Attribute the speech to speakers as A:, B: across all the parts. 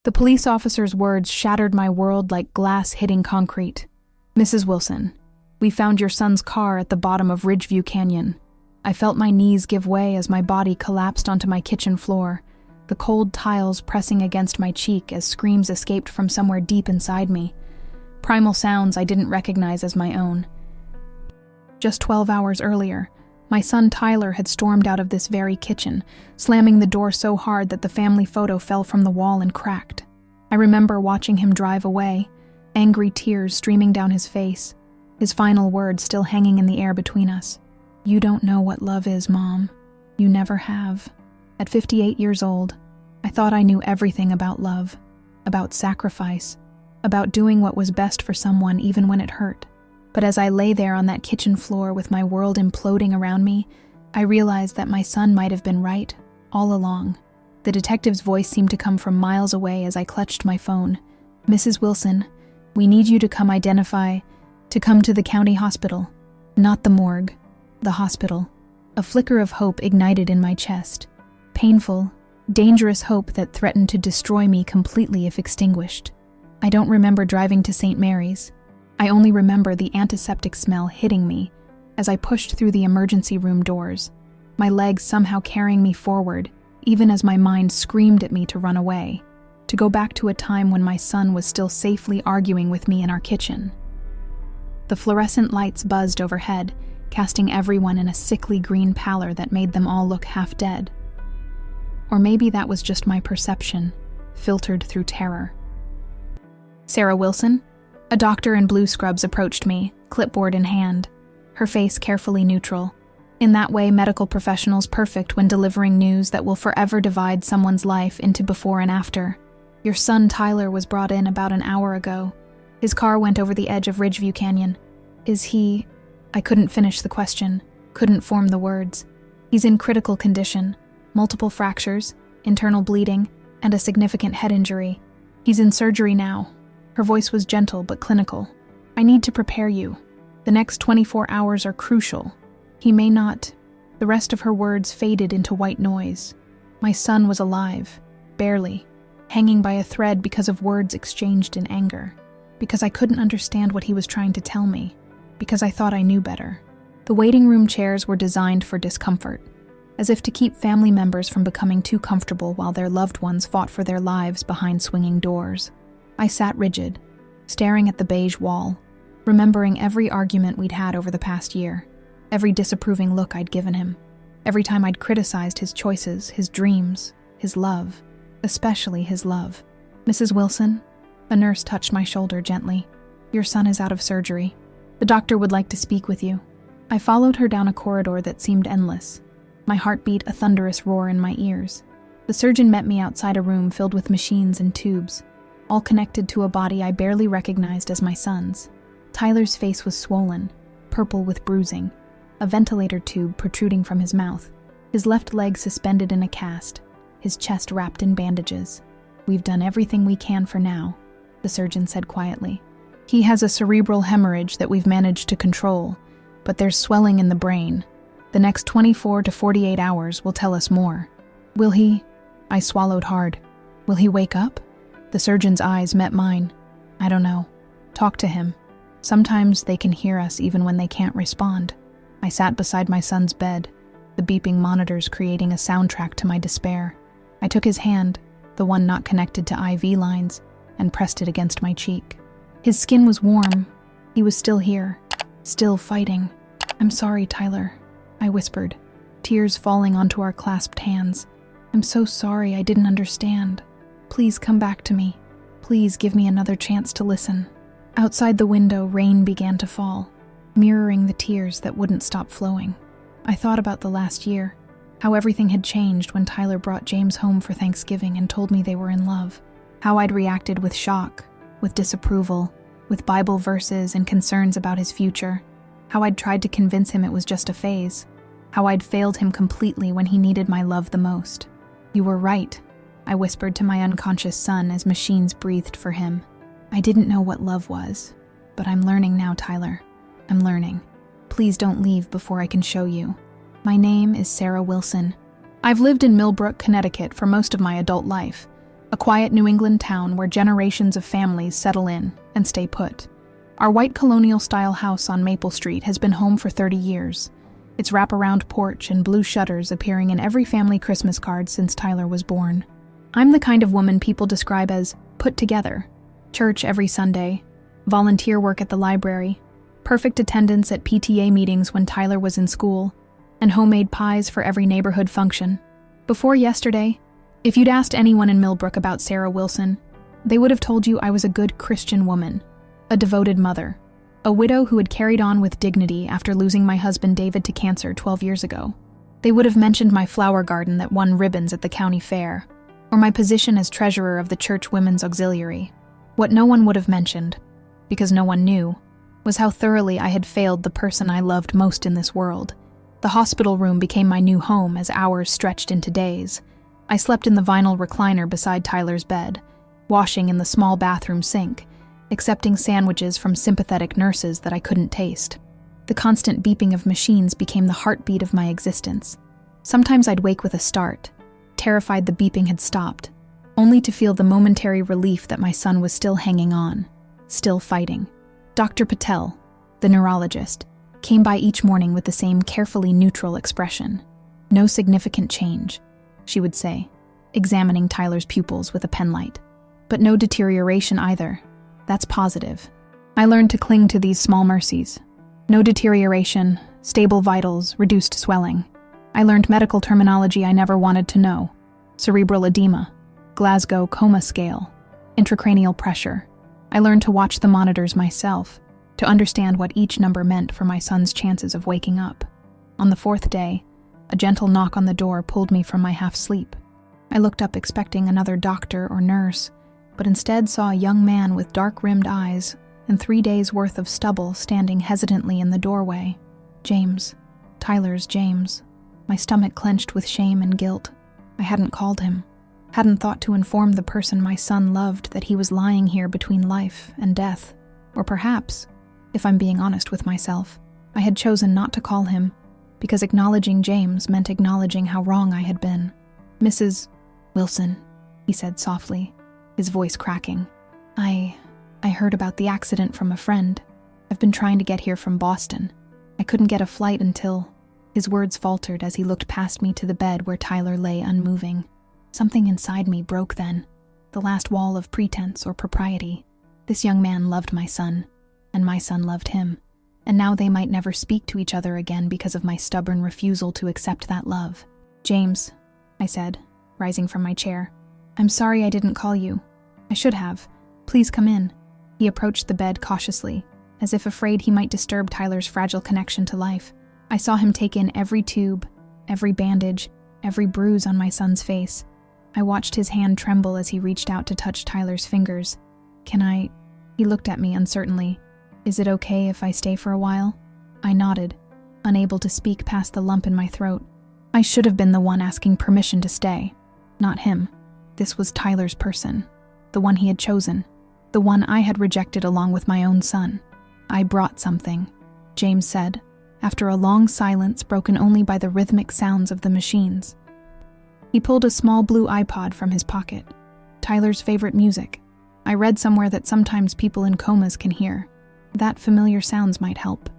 A: The police officer's words shattered my world like glass hitting concrete. "Mrs. Wilson, we found your son's car at the bottom of Ridgeview Canyon." I felt my knees give way as my body collapsed onto my kitchen floor, the cold tiles pressing against my cheek as screams escaped from somewhere deep inside me. Primal sounds I didn't recognize as my own. Just 12 hours earlier, my son Tyler had stormed out of this very kitchen, slamming the door so hard that the family photo fell from the wall and cracked. I remember watching him drive away, angry tears streaming down his face, his final words still hanging in the air between us. "You don't know what love is, Mom. You never have." At 58 years old, I thought I knew everything about love, about sacrifice, about doing what was best for someone even when it hurt. But as I lay there on that kitchen floor with my world imploding around me, I realized that my son might have been right all along. The detective's voice seemed to come from miles away as I clutched my phone. "Mrs. Wilson, we need you to come to the county hospital." Not the morgue, the hospital. A flicker of hope ignited in my chest. Painful, dangerous hope that threatened to destroy me completely if extinguished. I don't remember driving to St. Mary's. I only remember the antiseptic smell hitting me as I pushed through the emergency room doors, my legs somehow carrying me forward, even as my mind screamed at me to run away, to go back to a time when my son was still safely arguing with me in our kitchen. The fluorescent lights buzzed overhead, casting everyone in a sickly green pallor that made them all look half dead. Or maybe that was just my perception, filtered through terror. "Sarah Wilson?" A doctor in blue scrubs approached me, clipboard in hand, her face carefully neutral. In that way, medical professionals perfect when delivering news that will forever divide someone's life into before and after. "Your son Tyler was brought in about an hour ago. His car went over the edge of Ridgeview Canyon. Is he—" I couldn't finish the question, couldn't form the words. "He's in critical condition. Multiple fractures, internal bleeding, and a significant head injury. He's in surgery now." Her voice was gentle but clinical. "I need to prepare you. The next 24 hours are crucial. He may not—" The rest of her words faded into white noise. My son was alive, barely, hanging by a thread because of words exchanged in anger. Because I couldn't understand what he was trying to tell me. Because I thought I knew better. The waiting room chairs were designed for discomfort, as if to keep family members from becoming too comfortable while their loved ones fought for their lives behind swinging doors. I sat rigid, staring at the beige wall, remembering every argument we'd had over the past year, every disapproving look I'd given him, every time I'd criticized his choices, his dreams, his love, especially his love. "Mrs. Wilson?" A nurse touched my shoulder gently. "Your son is out of surgery. The doctor would like to speak with you." I followed her down a corridor that seemed endless, my heart beat a thunderous roar in my ears. The surgeon met me outside a room filled with machines and tubes, all connected to a body I barely recognized as my son's. Tyler's face was swollen, purple with bruising, a ventilator tube protruding from his mouth, his left leg suspended in a cast, his chest wrapped in bandages. "We've done everything we can for now," the surgeon said quietly. "He has a cerebral hemorrhage that we've managed to control, but there's swelling in the brain. The next 24 to 48 hours will tell us more." "Will he—" I swallowed hard. "Will he wake up?" The surgeon's eyes met mine. "I don't know. Talk to him. Sometimes they can hear us even when they can't respond." I sat beside my son's bed, the beeping monitors creating a soundtrack to my despair. I took his hand, the one not connected to IV lines, and pressed it against my cheek. His skin was warm. He was still here, still fighting. "I'm sorry, Tyler," I whispered, tears falling onto our clasped hands. "I'm so sorry I didn't understand. Please come back to me. Please give me another chance to listen." Outside the window, rain began to fall, mirroring the tears that wouldn't stop flowing. I thought about the last year, how everything had changed when Tyler brought James home for Thanksgiving and told me they were in love. How I'd reacted with shock, with disapproval, with Bible verses and concerns about his future. How I'd tried to convince him it was just a phase. How I'd failed him completely when he needed my love the most. "You were right," I whispered to my unconscious son as machines breathed for him. "I didn't know what love was, but I'm learning now, Tyler. I'm learning. Please don't leave before I can show you. My name is Sarah Wilson. I've lived in Millbrook, Connecticut for most of my adult life, a quiet New England town where generations of families settle in and stay put. Our white colonial-style house on Maple Street has been home for 30 years, its wraparound porch and blue shutters appearing in every family Christmas card since Tyler was born. I'm the kind of woman people describe as put together. Church every Sunday, volunteer work at the library, perfect attendance at PTA meetings when Tyler was in school, and homemade pies for every neighborhood function. Before yesterday, if you'd asked anyone in Millbrook about Sarah Wilson, they would have told you I was a good Christian woman, a devoted mother, a widow who had carried on with dignity after losing my husband David to cancer 12 years ago. They would have mentioned my flower garden that won ribbons at the county fair, or my position as treasurer of the church women's auxiliary. What no one would have mentioned, because no one knew, was how thoroughly I had failed the person I loved most in this world. The hospital room became my new home as hours stretched into days. I slept in the vinyl recliner beside Tyler's bed, washing in the small bathroom sink, accepting sandwiches from sympathetic nurses that I couldn't taste. The constant beeping of machines became the heartbeat of my existence. Sometimes I'd wake with a start, terrified the beeping had stopped, only to feel the momentary relief that my son was still hanging on, still fighting. Dr. Patel, the neurologist, came by each morning with the same carefully neutral expression. "No significant change," she would say, examining Tyler's pupils with a penlight. "But no deterioration either. That's positive." I learned to cling to these small mercies. No deterioration, stable vitals, reduced swelling. I learned medical terminology I never wanted to know. Cerebral edema, Glasgow coma scale, intracranial pressure. I learned to watch the monitors myself, to understand what each number meant for my son's chances of waking up. On the 4th day, a gentle knock on the door pulled me from my half-sleep. I looked up expecting another doctor or nurse, but instead saw a young man with dark-rimmed eyes and 3 days' worth of stubble standing hesitantly in the doorway. James. Tyler's James. My stomach clenched with shame and guilt. I hadn't called him. Hadn't thought to inform the person my son loved that he was lying here between life and death. Or perhaps, if I'm being honest with myself, I had chosen not to call him because acknowledging James meant acknowledging how wrong I had been. "Mrs. Wilson," he said softly, his voice cracking. I heard about the accident from a friend. I've been trying to get here from Boston. I couldn't get a flight until..." His words faltered as he looked past me to the bed where Tyler lay unmoving. Something inside me broke then, the last wall of pretense or propriety. This young man loved my son, and my son loved him, and now they might never speak to each other again because of my stubborn refusal to accept that love. "James," I said, rising from my chair, "I'm sorry I didn't call you. I should have. Please come in." He approached the bed cautiously, as if afraid he might disturb Tyler's fragile connection to life. I saw him take in every tube, every bandage, every bruise on my son's face. I watched his hand tremble as he reached out to touch Tyler's fingers. "Can I..." He looked at me uncertainly. "Is it okay if I stay for a while?" I nodded, unable to speak past the lump in my throat. I should have been the one asking permission to stay, not him. This was Tyler's person, the one he had chosen, the one I had rejected along with my own son. "I brought something," James said, after a long silence broken only by the rhythmic sounds of the machines. He pulled a small blue iPod from his pocket, Tyler's favorite music. I read somewhere that sometimes people in comas can hear. That familiar sounds might help.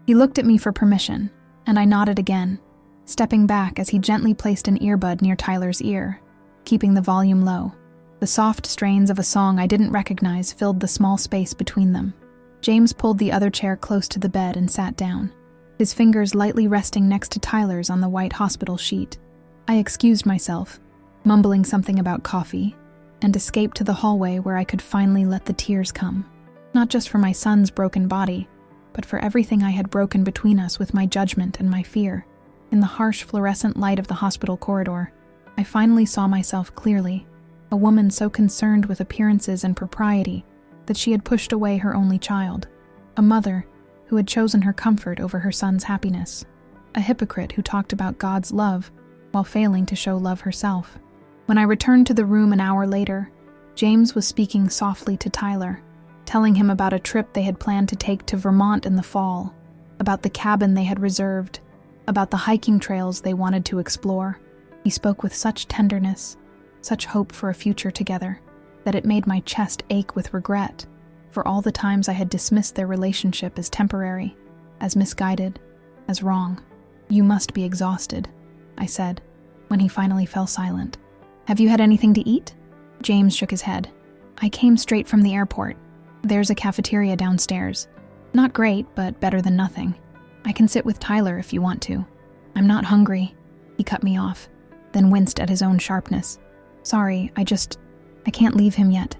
A: He looked at me for permission, and I nodded again, stepping back as he gently placed an earbud near Tyler's ear, keeping the volume low. The soft strains of a song I didn't recognize filled the small space between them. James pulled the other chair close to the bed and sat down, his fingers lightly resting next to Tyler's on the white hospital sheet. I excused myself, mumbling something about coffee, and escaped to the hallway where I could finally let the tears come. Not just for my son's broken body, but for everything I had broken between us with my judgment and my fear. In the harsh fluorescent light of the hospital corridor, I finally saw myself clearly, a woman so concerned with appearances and propriety that she had pushed away her only child, a mother who had chosen her comfort over her son's happiness, a hypocrite who talked about God's love while failing to show love herself. When I returned to the room an hour later, James was speaking softly to Tyler, telling him about a trip they had planned to take to Vermont in the fall, about the cabin they had reserved, about the hiking trails they wanted to explore. He spoke with such tenderness, such hope for a future together, that it made my chest ache with regret for all the times I had dismissed their relationship as temporary, as misguided, as wrong. "You must be exhausted," I said, when he finally fell silent. "Have you had anything to eat?" James shook his head. "I came straight from the airport. There's a cafeteria downstairs. Not great, but better than nothing. I can sit with Tyler if you want to." "I'm not hungry," he cut me off, then winced at his own sharpness. "Sorry, I can't leave him yet."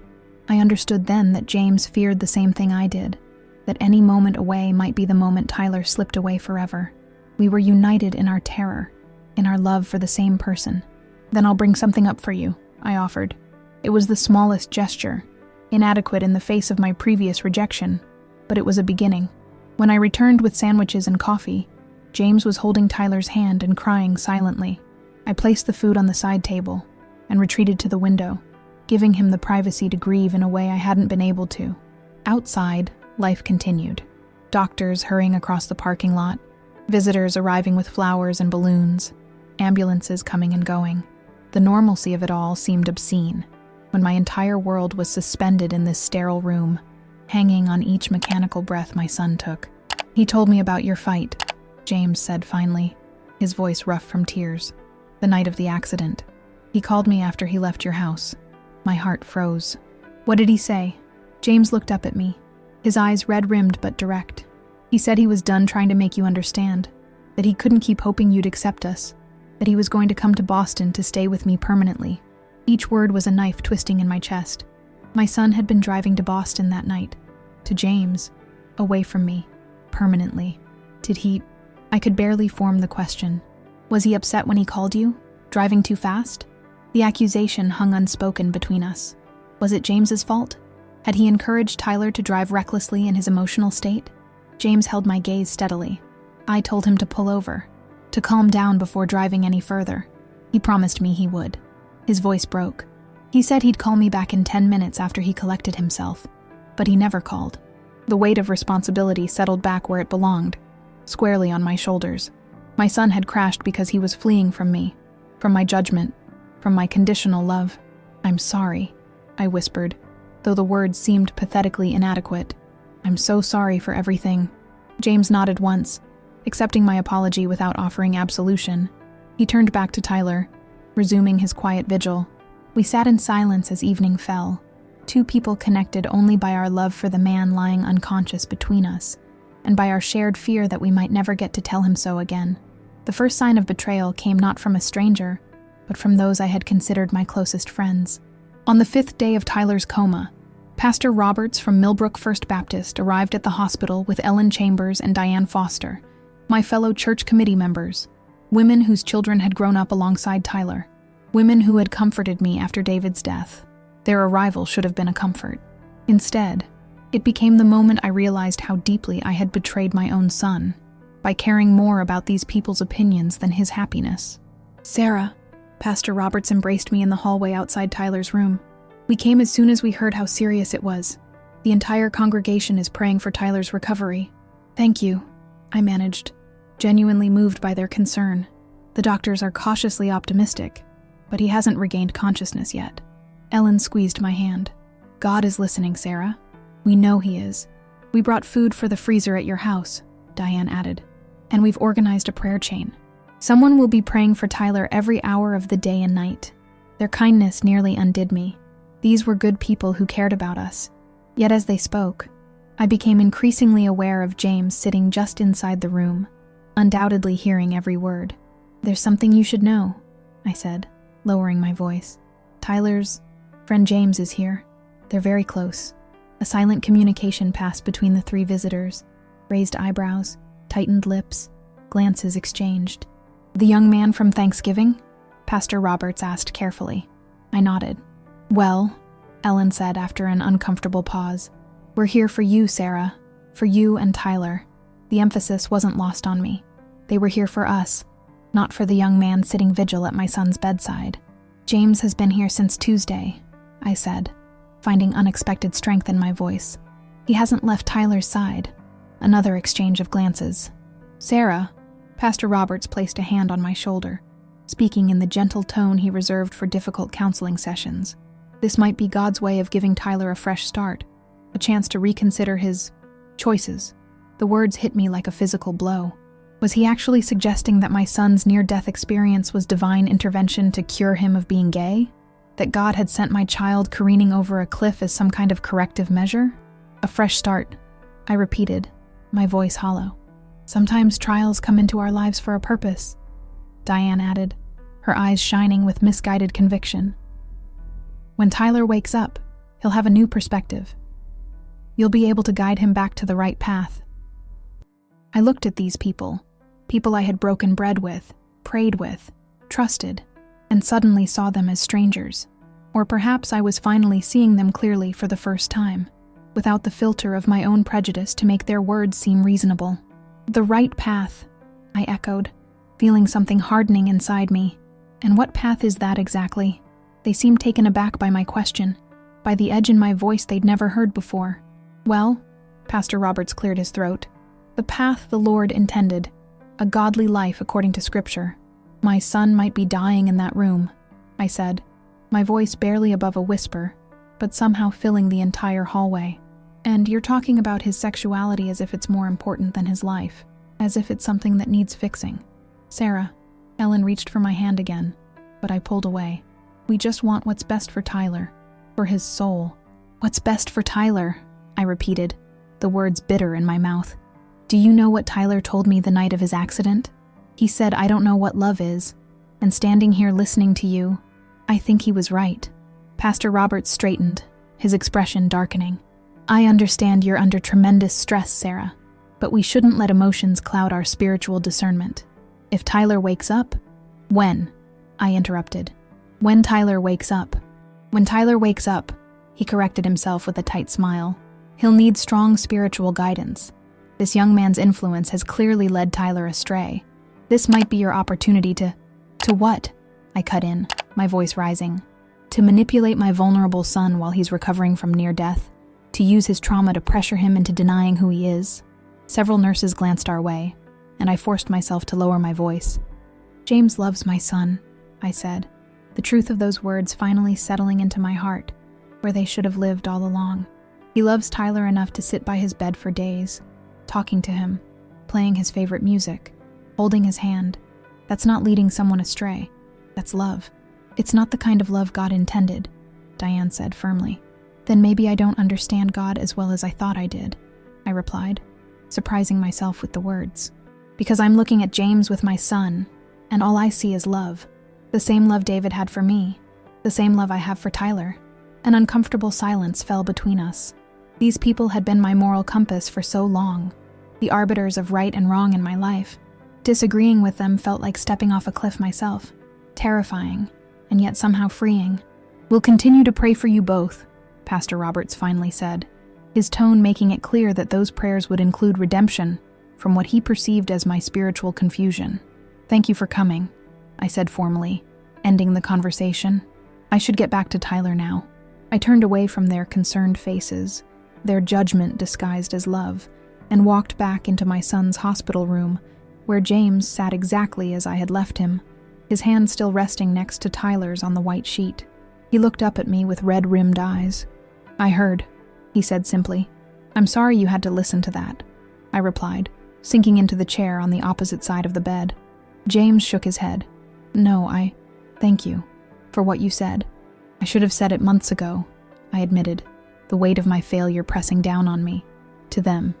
A: I understood then that James feared the same thing I did, that any moment away might be the moment Tyler slipped away forever. We were united in our terror, in our love for the same person. "Then I'll bring something up for you," I offered. It was the smallest gesture, inadequate in the face of my previous rejection, but it was a beginning. When I returned with sandwiches and coffee, James was holding Tyler's hand and crying silently. I placed the food on the side table and retreated to the window, giving him the privacy to grieve in a way I hadn't been able to. Outside, life continued. Doctors hurrying across the parking lot, visitors arriving with flowers and balloons, ambulances coming and going. The normalcy of it all seemed obscene, when my entire world was suspended in this sterile room, hanging on each mechanical breath my son took. "He told me about your fight," James said finally, his voice rough from tears. "The night of the accident. He called me after he left your house." My heart froze. "What did he say?" James looked up at me, his eyes red-rimmed but direct. "He said he was done trying to make you understand, that he couldn't keep hoping you'd accept us, that he was going to come to Boston to stay with me permanently." Each word was a knife twisting in my chest. My son had been driving to Boston that night, to James, away from me, permanently. Did he? I could barely form the question. Was he upset when he called you? Driving too fast? The accusation hung unspoken between us. Was it James's fault? Had he encouraged Tyler to drive recklessly in his emotional state? James held my gaze steadily. I told him to pull over, to calm down before driving any further. He promised me he would. His voice broke. He said he'd call me back in 10 minutes after he collected himself, but he never called. The weight of responsibility settled back where it belonged, squarely on my shoulders. My son had crashed because he was fleeing from me, from my judgment, from my conditional love. "I'm sorry," I whispered, though the words seemed pathetically inadequate. "I'm so sorry for everything." James nodded once, accepting my apology without offering absolution. He turned back to Tyler, resuming his quiet vigil. We sat in silence as evening fell, two people connected only by our love for the man lying unconscious between us, and by our shared fear that we might never get to tell him so again. The first sign of betrayal came not from a stranger, but from those I had considered my closest friends. On the 5th day of Tyler's coma, Pastor Roberts from Millbrook First Baptist arrived at the hospital with Ellen Chambers and Diane Foster, my fellow church committee members, women whose children had grown up alongside Tyler, women who had comforted me after David's death. Their arrival should have been a comfort. Instead, it became the moment I realized how deeply I had betrayed my own son, by caring more about these people's opinions than his happiness. "Sarah," Pastor Roberts embraced me in the hallway outside Tyler's room. "We came as soon as we heard how serious it was. The entire congregation is praying for Tyler's recovery." "Thank you," I managed, genuinely moved by their concern. "The doctors are cautiously optimistic, but he hasn't regained consciousness yet." Ellen squeezed my hand. "God is listening, Sarah. We know he is. We brought food for the freezer at your house," Diane added, "and we've organized a prayer chain. Someone will be praying for Tyler every hour of the day and night." Their kindness nearly undid me. These were good people who cared about us. Yet as they spoke, I became increasingly aware of James sitting just inside the room, undoubtedly hearing every word. "There's something you should know," I said, lowering my voice. "Tyler's friend James is here. They're very close." A silent communication passed between the three visitors. Raised eyebrows, tightened lips, glances exchanged. "The young man from Thanksgiving?" Pastor Roberts asked carefully. I nodded. "Well," Ellen said after an uncomfortable pause, "we're here for you, Sarah. For you and Tyler." The emphasis wasn't lost on me. They were here for us, not for the young man sitting vigil at my son's bedside. "James has been here since Tuesday," I said, finding unexpected strength in my voice. "He hasn't left Tyler's side." Another exchange of glances. "Sarah," Pastor Roberts placed a hand on my shoulder. speaking in the gentle tone he reserved for difficult counseling sessions. This might be God's way of giving Tyler a fresh start, a chance to reconsider his choices. The words hit me like a physical blow. Was he actually suggesting that my son's near-death experience was divine intervention to cure him of being gay? That God had sent my child careening over a cliff as some kind of corrective measure? A fresh start, I repeated, my voice hollow. Sometimes trials come into our lives for a purpose, Diane added, her eyes shining with misguided conviction. When Tyler wakes up, he'll have a new perspective. You'll be able to guide him back to the right path. I looked at these people I had broken bread with, prayed with, trusted, and suddenly saw them as strangers. Or perhaps I was finally seeing them clearly for the first time, without the filter of my own prejudice to make their words seem reasonable. The right path, I echoed, feeling something hardening inside me. And what path is that exactly? They seemed taken aback by my question, by the edge in my voice they'd never heard before. Well, Pastor Roberts cleared his throat, the path the Lord intended, a godly life according to Scripture. My son might be dying in that room, I said, my voice barely above a whisper, but somehow filling the entire hallway. And you're talking about his sexuality as if it's more important than his life, as if it's something that needs fixing. Sarah, Ellen reached for my hand again, but I pulled away. We just want what's best for Tyler, for his soul. What's best for Tyler? I repeated, the words bitter in my mouth. Do you know what Tyler told me the night of his accident? He said, I don't know what love is, and standing here listening to you, I think he was right. Pastor Roberts straightened, his expression darkening. I understand you're under tremendous stress, Sarah, but we shouldn't let emotions cloud our spiritual discernment. If Tyler wakes up— When? I interrupted. When Tyler wakes up. When Tyler wakes up, he corrected himself with a tight smile. He'll need strong spiritual guidance. This young man's influence has clearly led Tyler astray. This might be your opportunity to— To what? I cut in, my voice rising. To manipulate my vulnerable son while he's recovering from near death. To use his trauma to pressure him into denying who he is. Several nurses glanced our way, and I forced myself to lower my voice. James loves my son, I said, the truth of those words finally settling into my heart, where they should have lived all along. He loves Tyler enough to sit by his bed for days, talking to him, playing his favorite music, holding his hand. That's not leading someone astray. That's love. It's not the kind of love God intended, Diane said firmly. Then maybe I don't understand God as well as I thought I did, I replied, surprising myself with the words. Because I'm looking at James with my son, and all I see is love. The same love David had for me, the same love I have for Tyler. An uncomfortable silence fell between us. These people had been my moral compass for so long, the arbiters of right and wrong in my life. Disagreeing with them felt like stepping off a cliff myself, terrifying, and yet somehow freeing. We'll continue to pray for you both, Pastor Roberts finally said, his tone making it clear that those prayers would include redemption from what he perceived as my spiritual confusion. Thank you for coming, I said formally, ending the conversation. I should get back to Tyler now. I turned away from their concerned faces, their judgment disguised as love, and walked back into my son's hospital room, where James sat exactly as I had left him, his hand still resting next to Tyler's on the white sheet. He looked up at me with red-rimmed eyes. I heard, he said simply. I'm sorry you had to listen to that, I replied, sinking into the chair on the opposite side of the bed. James shook his head. No, thank you for what you said. I should have said it months ago, I admitted, the weight of my failure pressing down on me. To them,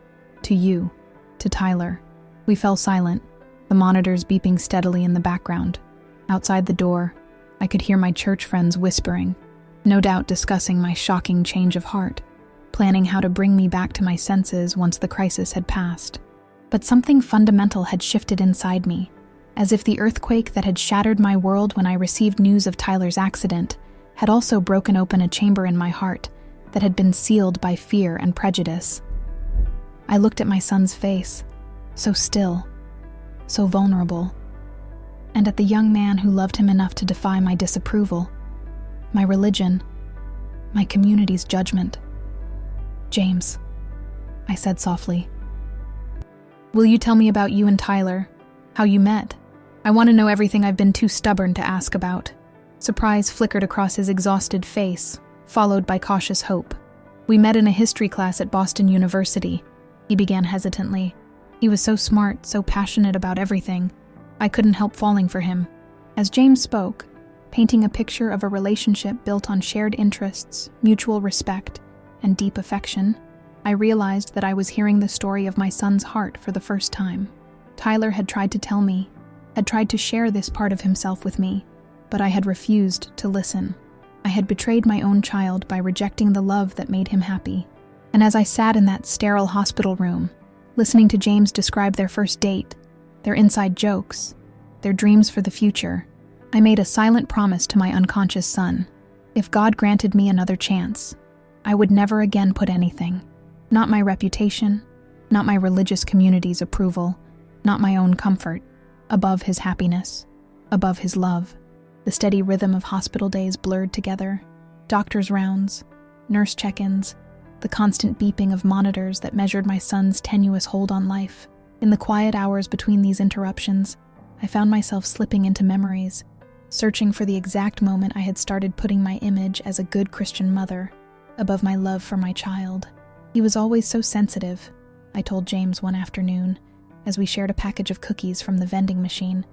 A: to you, to Tyler. We fell silent, the monitors beeping steadily in the background. Outside the door, I could hear my church friends whispering, no doubt discussing my shocking change of heart, planning how to bring me back to my senses once the crisis had passed. But something fundamental had shifted inside me, as if the earthquake that had shattered my world when I received news of Tyler's accident had also broken open a chamber in my heart that had been sealed by fear and prejudice. I looked at my son's face, so still, so vulnerable, and at the young man who loved him enough to defy my disapproval, my religion, my community's judgment. James, I said softly, will you tell me about you and Tyler, how you met, I want to know everything I've been too stubborn to ask about." Surprise flickered across his exhausted face, followed by cautious hope. "We met in a history class at Boston University," he began hesitantly. He was so smart, so passionate about everything. I couldn't help falling for him. As James spoke, painting a picture of a relationship built on shared interests, mutual respect, and deep affection, I realized that I was hearing the story of my son's heart for the first time. Tyler had tried to tell me, had tried to share this part of himself with me, but I had refused to listen. I had betrayed my own child by rejecting the love that made him happy. And as I sat in that sterile hospital room, listening to James describe their first date, their inside jokes, their dreams for the future, I made a silent promise to my unconscious son. If God granted me another chance, I would never again put anything, not my reputation, not my religious community's approval, not my own comfort, above his happiness, above his love. The steady rhythm of hospital days blurred together, doctor's rounds, nurse check-ins, the constant beeping of monitors that measured my son's tenuous hold on life. In the quiet hours between these interruptions, I found myself slipping into memories, searching for the exact moment I had started putting my image as a good Christian mother above my love for my child. "He was always so sensitive," I told James one afternoon, as we shared a package of cookies from the vending machine.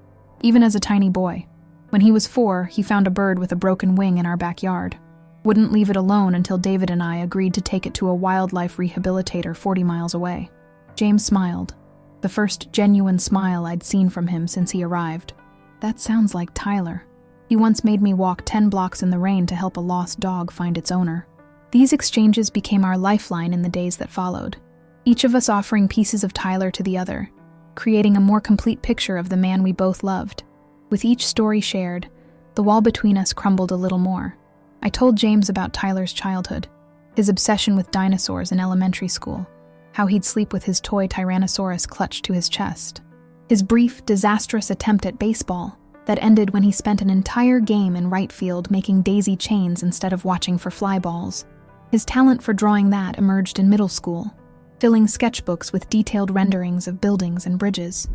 A: "Even as a tiny boy. When he was 4, he found a bird with a broken wing in our backyard. Wouldn't leave it alone until David and I agreed to take it to a wildlife rehabilitator 40 miles away." James smiled, the first genuine smile I'd seen from him since he arrived. "That sounds like Tyler. He once made me walk 10 blocks in the rain to help a lost dog find its owner." These exchanges became our lifeline in the days that followed, each of us offering pieces of Tyler to the other, creating a more complete picture of the man we both loved. With each story shared, the wall between us crumbled a little more. I told James about Tyler's childhood, his obsession with dinosaurs in elementary school, how he'd sleep with his toy Tyrannosaurus clutched to his chest, his brief, disastrous attempt at baseball that ended when he spent an entire game in right field making daisy chains instead of watching for fly balls. His talent for drawing that emerged in middle school, filling sketchbooks with detailed renderings of buildings and bridges.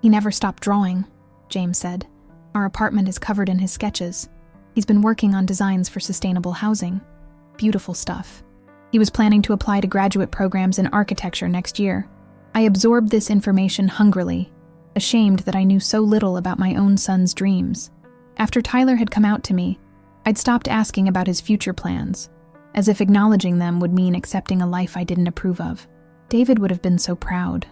A: "He never stopped drawing," James said. "Our apartment is covered in his sketches. He's been working on designs for sustainable housing. Beautiful stuff. He was planning to apply to graduate programs in architecture next year." I absorbed this information hungrily, ashamed that I knew so little about my own son's dreams. After Tyler had come out to me, I'd stopped asking about his future plans, as if acknowledging them would mean accepting a life I didn't approve of. "David would have been so proud,"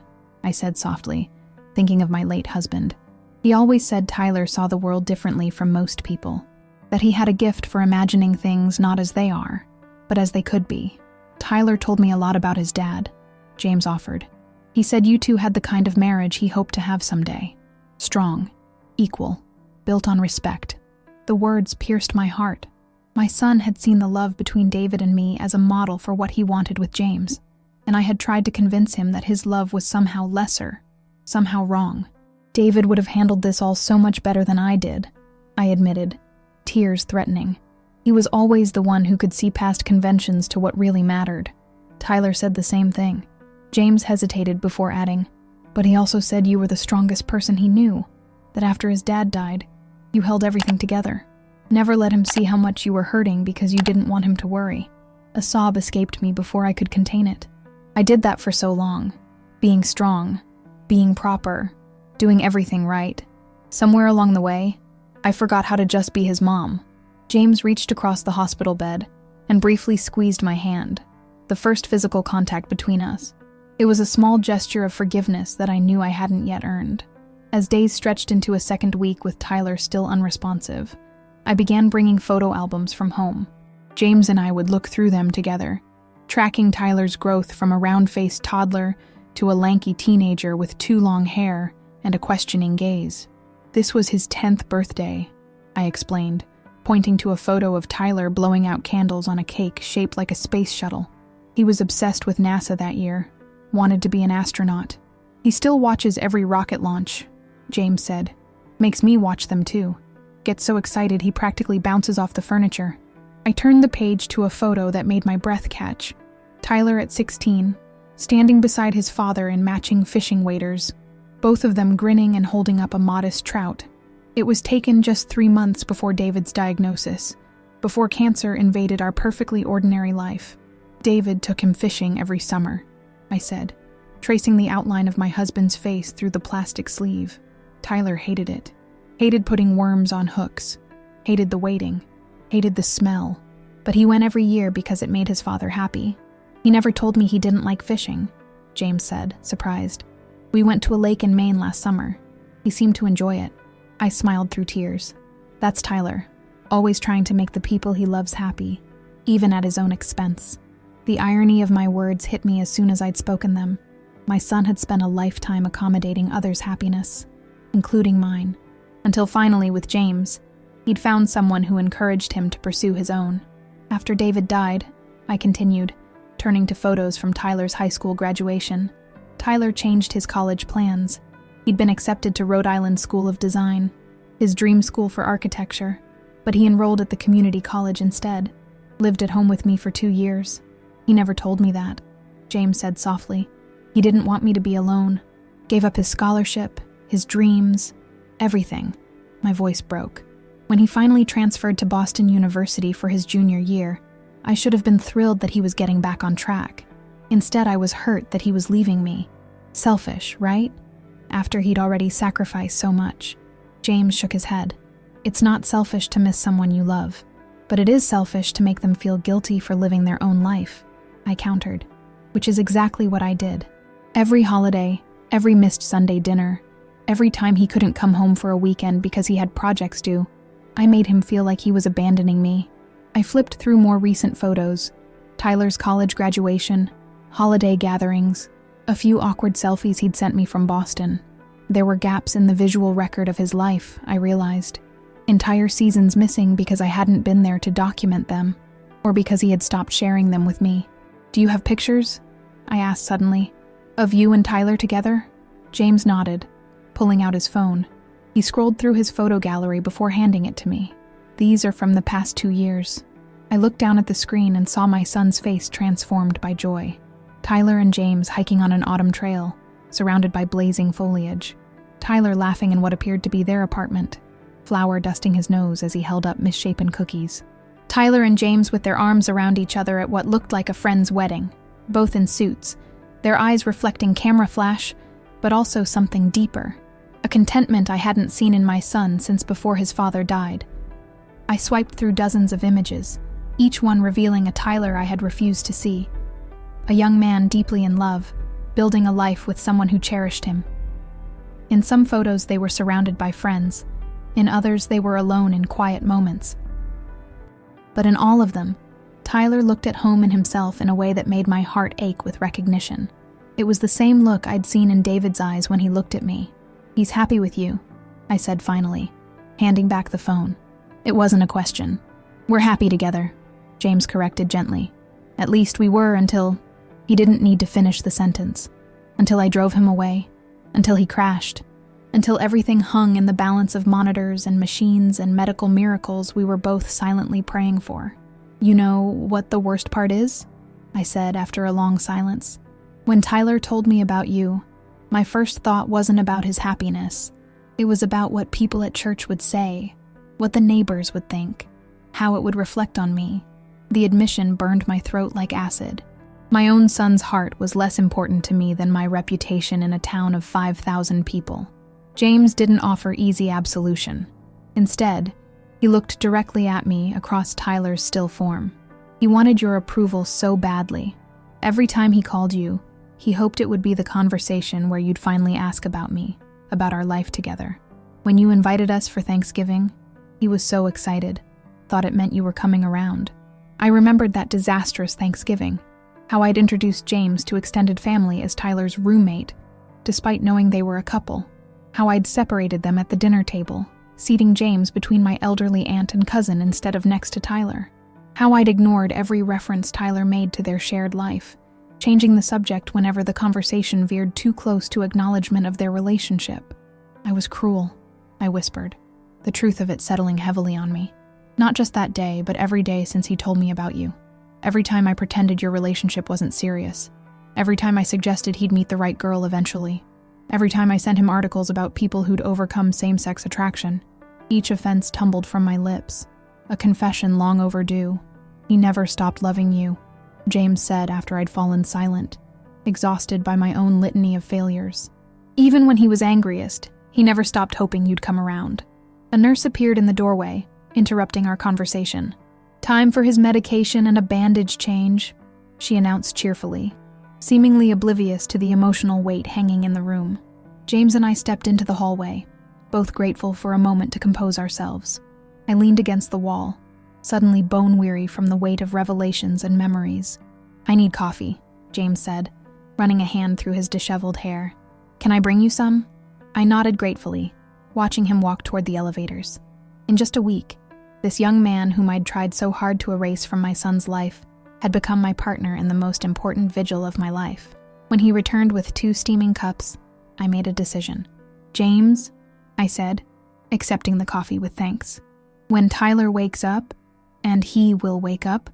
A: I said softly, thinking of my late husband. He always said Tyler saw the world differently from most people, that he had a gift for imagining things not as they are, but as they could be. "Tyler told me a lot about his dad," James offered. "He said you two had the kind of marriage he hoped to have someday. Strong, equal, built on respect." The words pierced my heart. My son had seen the love between David and me as a model for what he wanted with James, and I had tried to convince him that his love was somehow lesser, somehow wrong. "David would have handled this all so much better than I did," I admitted, tears threatening. "He was always the one who could see past conventions to what really mattered." Tyler said the same thing. James hesitated before adding, "But he also said you were the strongest person he knew, that after his dad died, you held everything together. Never let him see how much you were hurting because you didn't want him to worry." A sob escaped me before I could contain it. I did that for so long, being strong, being proper, doing everything right. Somewhere along the way, I forgot how to just be his mom. James reached across the hospital bed and briefly squeezed my hand, the first physical contact between us. It was a small gesture of forgiveness that I knew I hadn't yet earned. As days stretched into a second week with Tyler still unresponsive, I began bringing photo albums from home. James and I would look through them together, tracking Tyler's growth from a round-faced toddler to a lanky teenager with too long hair and a questioning gaze. "This was his 10th birthday," I explained, pointing to a photo of Tyler blowing out candles on a cake shaped like a space shuttle. "He was obsessed with NASA that year, wanted to be an astronaut. He still watches every rocket launch," James said. "Makes me watch them too. Gets so excited he practically bounces off the furniture." I turned the page to a photo that made my breath catch. Tyler at 16, standing beside his father in matching fishing waders, both of them grinning and holding up a modest trout. It was taken just 3 months before David's diagnosis, before cancer invaded our perfectly ordinary life. David took him fishing every summer, I said, tracing the outline of my husband's face through the plastic sleeve. Tyler hated it. Hated putting worms on hooks. Hated the waiting. Hated the smell. But he went every year because it made his father happy. He never told me he didn't like fishing, James said, surprised. We went to a lake in Maine last summer. He seemed to enjoy it. I smiled through tears. That's Tyler, always trying to make the people he loves happy, even at his own expense. The irony of my words hit me as soon as I'd spoken them. My son had spent a lifetime accommodating others' happiness, including mine, until finally with James, he'd found someone who encouraged him to pursue his own. After David died, I continued, turning to photos from Tyler's high school graduation. Tyler changed his college plans. He'd been accepted to Rhode Island School of Design, his dream school for architecture, but he enrolled at the community college instead. Lived at home with me for 2 years. He never told me that, James said softly. He didn't want me to be alone. Gave up his scholarship, his dreams, everything. My voice broke. When he finally transferred to Boston University for his junior year, I should have been thrilled that he was getting back on track. Instead, I was hurt that he was leaving me. Selfish, right? After he'd already sacrificed so much. James shook his head. It's not selfish to miss someone you love, but it is selfish to make them feel guilty for living their own life, I countered, which is exactly what I did. Every holiday, every missed Sunday dinner, every time he couldn't come home for a weekend because he had projects due, I made him feel like he was abandoning me. I flipped through more recent photos, Tyler's college graduation, holiday gatherings, a few awkward selfies he'd sent me from Boston. There were gaps in the visual record of his life, I realized. Entire seasons missing because I hadn't been there to document them, or because he had stopped sharing them with me. Do you have pictures? I asked suddenly. Of you and Tyler together? James nodded, pulling out his phone. He scrolled through his photo gallery before handing it to me. These are from the past 2 years. I looked down at the screen and saw my son's face transformed by joy. Tyler and James hiking on an autumn trail, surrounded by blazing foliage. Tyler laughing in what appeared to be their apartment, Flower dusting his nose as he held up misshapen cookies. Tyler and James with their arms around each other at what looked like a friend's wedding, both in suits, their eyes reflecting camera flash, but also something deeper, a contentment I hadn't seen in my son since before his father died. I swiped through dozens of images, each one revealing a Tyler I had refused to see. A young man deeply in love, building a life with someone who cherished him. In some photos they were surrounded by friends, in others they were alone in quiet moments. But in all of them, Tyler looked at home and himself in a way that made my heart ache with recognition. It was the same look I'd seen in David's eyes when he looked at me. He's happy with you, I said finally, handing back the phone. It wasn't a question. We're happy together, James corrected gently. At least we were until... He didn't need to finish the sentence. Until I drove him away. Until he crashed. Until everything hung in the balance of monitors and machines and medical miracles we were both silently praying for. You know what the worst part is? I said after a long silence. When Tyler told me about you, my first thought wasn't about his happiness. It was about what people at church would say, what the neighbors would think, how it would reflect on me. The admission burned my throat like acid. My own son's heart was less important to me than my reputation in a town of 5,000 people. James didn't offer easy absolution. Instead, he looked directly at me across Tyler's still form. He wanted your approval so badly. Every time he called you, he hoped it would be the conversation where you'd finally ask about me, about our life together. When you invited us for Thanksgiving, he was so excited, thought it meant you were coming around. I remembered that disastrous Thanksgiving, how I'd introduced James to extended family as Tyler's roommate, despite knowing they were a couple, how I'd separated them at the dinner table, seating James between my elderly aunt and cousin instead of next to Tyler, how I'd ignored every reference Tyler made to their shared life, changing the subject whenever the conversation veered too close to acknowledgement of their relationship. I was cruel, I whispered, the truth of it settling heavily on me. Not just that day, but every day since he told me about you. Every time I pretended your relationship wasn't serious. Every time I suggested he'd meet the right girl eventually. Every time I sent him articles about people who'd overcome same-sex attraction, each offense tumbled from my lips, a confession long overdue. He never stopped loving you, James said after I'd fallen silent, exhausted by my own litany of failures. Even when he was angriest, he never stopped hoping you'd come around. A nurse appeared in the doorway, interrupting our conversation. Time for his medication and a bandage change, she announced cheerfully, seemingly oblivious to the emotional weight hanging in the room. James and I stepped into the hallway, both grateful for a moment to compose ourselves. I leaned against the wall, suddenly bone-weary from the weight of revelations and memories. "I need coffee," James said, running a hand through his disheveled hair. "Can I bring you some?" I nodded gratefully, watching him walk toward the elevators. In just a week, this young man whom I'd tried so hard to erase from my son's life had become my partner in the most important vigil of my life. When he returned with 2 steaming cups, I made a decision. "James," I said, accepting the coffee with thanks, "when Tyler wakes up, and he will wake up,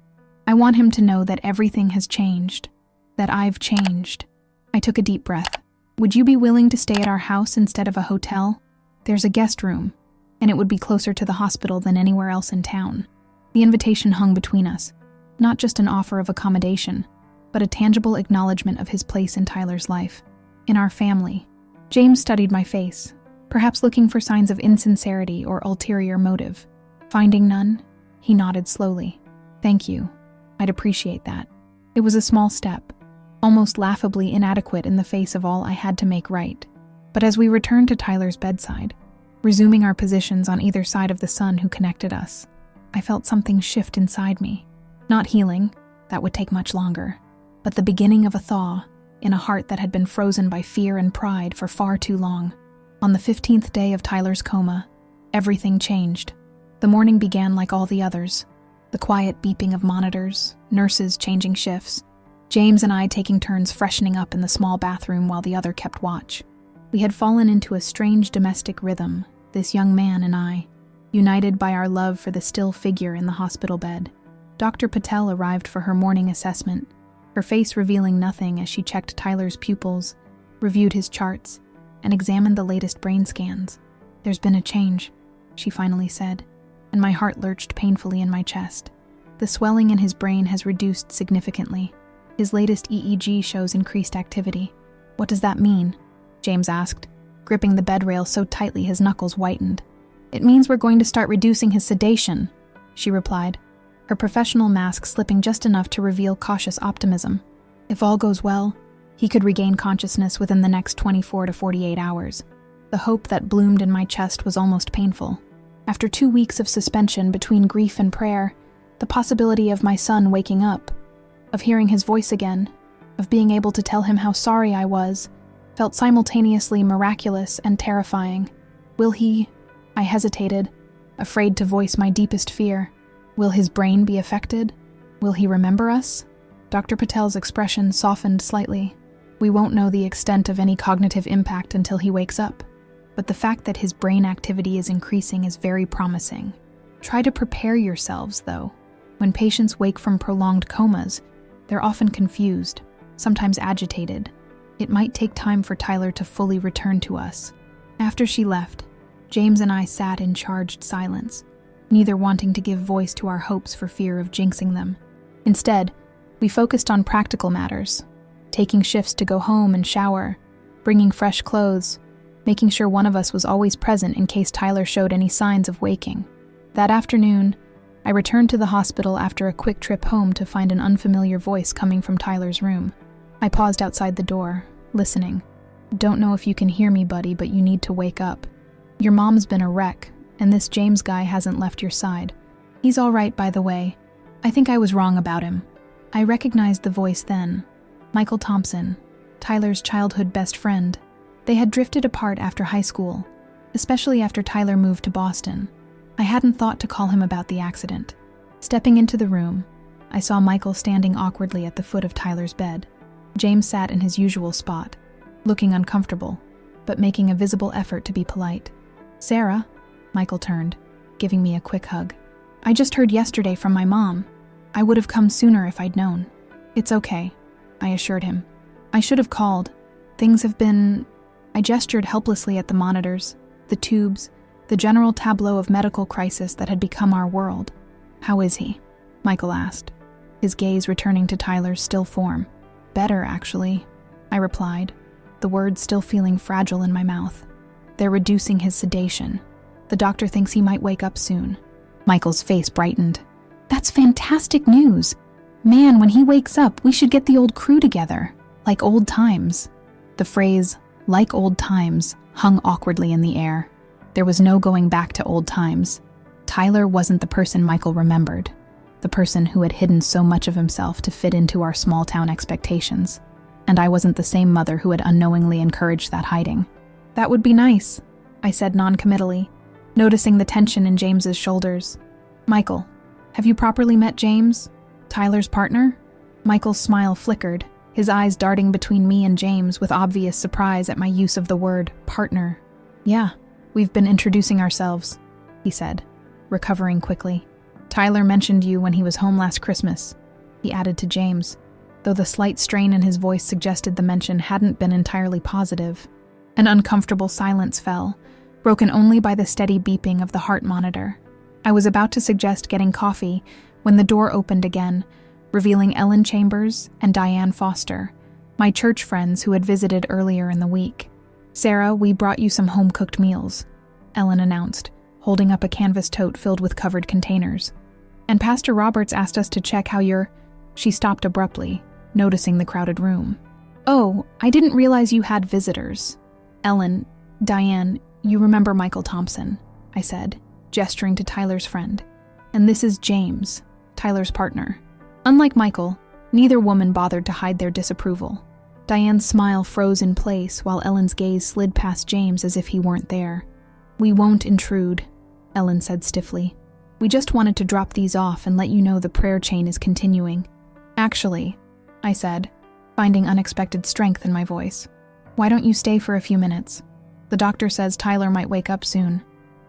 A: I want him to know that everything has changed, that I've changed." I took a deep breath. "Would you be willing to stay at our house instead of a hotel? There's a guest room, and it would be closer to the hospital than anywhere else in town." The invitation hung between us, not just an offer of accommodation, but a tangible acknowledgement of his place in Tyler's life, in our family. James studied my face, perhaps looking for signs of insincerity or ulterior motive. Finding none, he nodded slowly. "Thank you. I'd appreciate that." It was a small step, almost laughably inadequate in the face of all I had to make right. But as we returned to Tyler's bedside, resuming our positions on either side of the son who connected us, I felt something shift inside me. Not healing, that would take much longer, but the beginning of a thaw in a heart that had been frozen by fear and pride for far too long. On the 15th day of Tyler's coma, everything changed. The morning began like all the others. The quiet beeping of monitors, nurses changing shifts, James and I taking turns freshening up in the small bathroom while the other kept watch. We had fallen into a strange domestic rhythm, this young man and I, united by our love for the still figure in the hospital bed. Dr. Patel arrived for her morning assessment, her face revealing nothing as she checked Tyler's pupils, reviewed his charts, and examined the latest brain scans. "There's been a change," she finally said, and my heart lurched painfully in my chest. "The swelling in his brain has reduced significantly. His latest EEG shows increased activity." "What does that mean?" James asked, gripping the bed rail so tightly his knuckles whitened. "It means we're going to start reducing his sedation," she replied, her professional mask slipping just enough to reveal cautious optimism. "If all goes well, he could regain consciousness within the next 24 to 48 hours. The hope that bloomed in my chest was almost painful. After 2 weeks of suspension between grief and prayer, the possibility of my son waking up, of hearing his voice again, of being able to tell him how sorry I was, felt simultaneously miraculous and terrifying. Will he? I hesitated, afraid to voice my deepest fear. Will his brain be affected? Will he remember us? Dr. Patel's expression softened slightly. We won't know the extent of any cognitive impact until he wakes up, but the fact that his brain activity is increasing is very promising. Try to prepare yourselves, though. When patients wake from prolonged comas, they're often confused, sometimes agitated. It might take time for Tyler to fully return to us. After she left, James and I sat in charged silence, neither wanting to give voice to our hopes for fear of jinxing them. Instead, we focused on practical matters, taking shifts to go home and shower, bringing fresh clothes, making sure one of us was always present in case Tyler showed any signs of waking. That afternoon, I returned to the hospital after a quick trip home to find an unfamiliar voice coming from Tyler's room. I paused outside the door, listening. "Don't know if you can hear me, buddy, but you need to wake up. Your mom's been a wreck, and this James guy hasn't left your side. He's all right, by the way. I think I was wrong about him." I recognized the voice then. Michael Thompson, Tyler's childhood best friend. They had drifted apart after high school, especially after Tyler moved to Boston. I hadn't thought to call him about the accident. Stepping into the room, I saw Michael standing awkwardly at the foot of Tyler's bed. James sat in his usual spot, looking uncomfortable, but making a visible effort to be polite. "Sarah," Michael turned, giving me a quick hug. "I just heard yesterday from my mom. I would have come sooner if I'd known." "It's okay," I assured him. "I should have called. Things have been..." I gestured helplessly at the monitors, the tubes, the general tableau of medical crisis that had become our world. "How is he?" Michael asked, his gaze returning to Tyler's still form. "Better, actually," I replied, the words still feeling fragile in my mouth. "They're reducing his sedation. The doctor thinks he might wake up soon." Michael's face brightened. "That's fantastic news. Man, when he wakes up, we should get the old crew together, like old times." The phrase, "like old times," hung awkwardly in the air. There was no going back to old times. Tyler wasn't the person Michael remembered, the person who had hidden so much of himself to fit into our small-town expectations. And I wasn't the same mother who had unknowingly encouraged that hiding. "That would be nice," I said non-committally, noticing the tension in James's shoulders. "Michael, have you properly met James, Tyler's partner?" Michael's smile flickered, his eyes darting between me and James with obvious surprise at my use of the word partner. "Yeah, we've been introducing ourselves," he said, recovering quickly. "Tyler mentioned you when he was home last Christmas," he added to James, though the slight strain in his voice suggested the mention hadn't been entirely positive. An uncomfortable silence fell, broken only by the steady beeping of the heart monitor. I was about to suggest getting coffee when the door opened again, revealing Ellen Chambers and Diane Foster, my church friends who had visited earlier in the week. "Sarah, we brought you some home-cooked meals," Ellen announced, holding up a canvas tote filled with covered containers. "And Pastor Roberts asked us to check how you're—" She stopped abruptly, noticing the crowded room. "Oh, I didn't realize you had visitors." "Ellen, Diane, you remember Michael Thompson," I said, gesturing to Tyler's friend. "And this is James, Tyler's partner." Unlike Michael, neither woman bothered to hide their disapproval. Diane's smile froze in place while Ellen's gaze slid past James as if he weren't there. "We won't intrude," Ellen said stiffly. "We just wanted to drop these off and let you know the prayer chain is continuing." "Actually," I said, finding unexpected strength in my voice, "why don't you stay for a few minutes? The doctor says Tyler might wake up soon.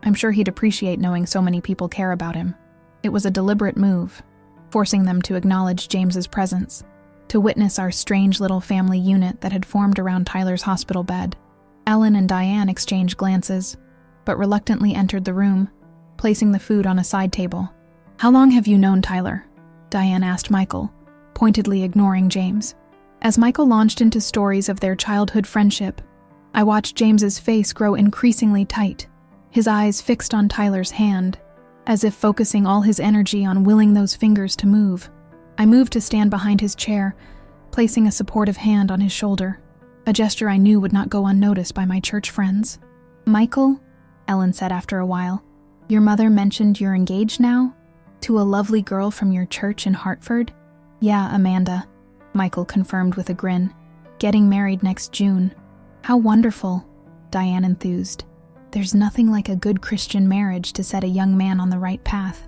A: I'm sure he'd appreciate knowing so many people care about him." It was a deliberate move, forcing them to acknowledge James's presence, to witness our strange little family unit that had formed around Tyler's hospital bed. Ellen and Diane exchanged glances, but reluctantly entered the room, placing the food on a side table. "How long have you known Tyler?" Diane asked Michael, pointedly ignoring James. As Michael launched into stories of their childhood friendship, I watched James's face grow increasingly tight, his eyes fixed on Tyler's hand, as if focusing all his energy on willing those fingers to move. I moved to stand behind his chair, placing a supportive hand on his shoulder, a gesture I knew would not go unnoticed by my church friends. "Michael," Ellen said after a while, "your mother mentioned you're engaged now? To a lovely girl from your church in Hartford?" "Yeah, Amanda," Michael confirmed with a grin. "Getting married next June." "How wonderful," Diane enthused. "There's nothing like a good Christian marriage to set a young man on the right path."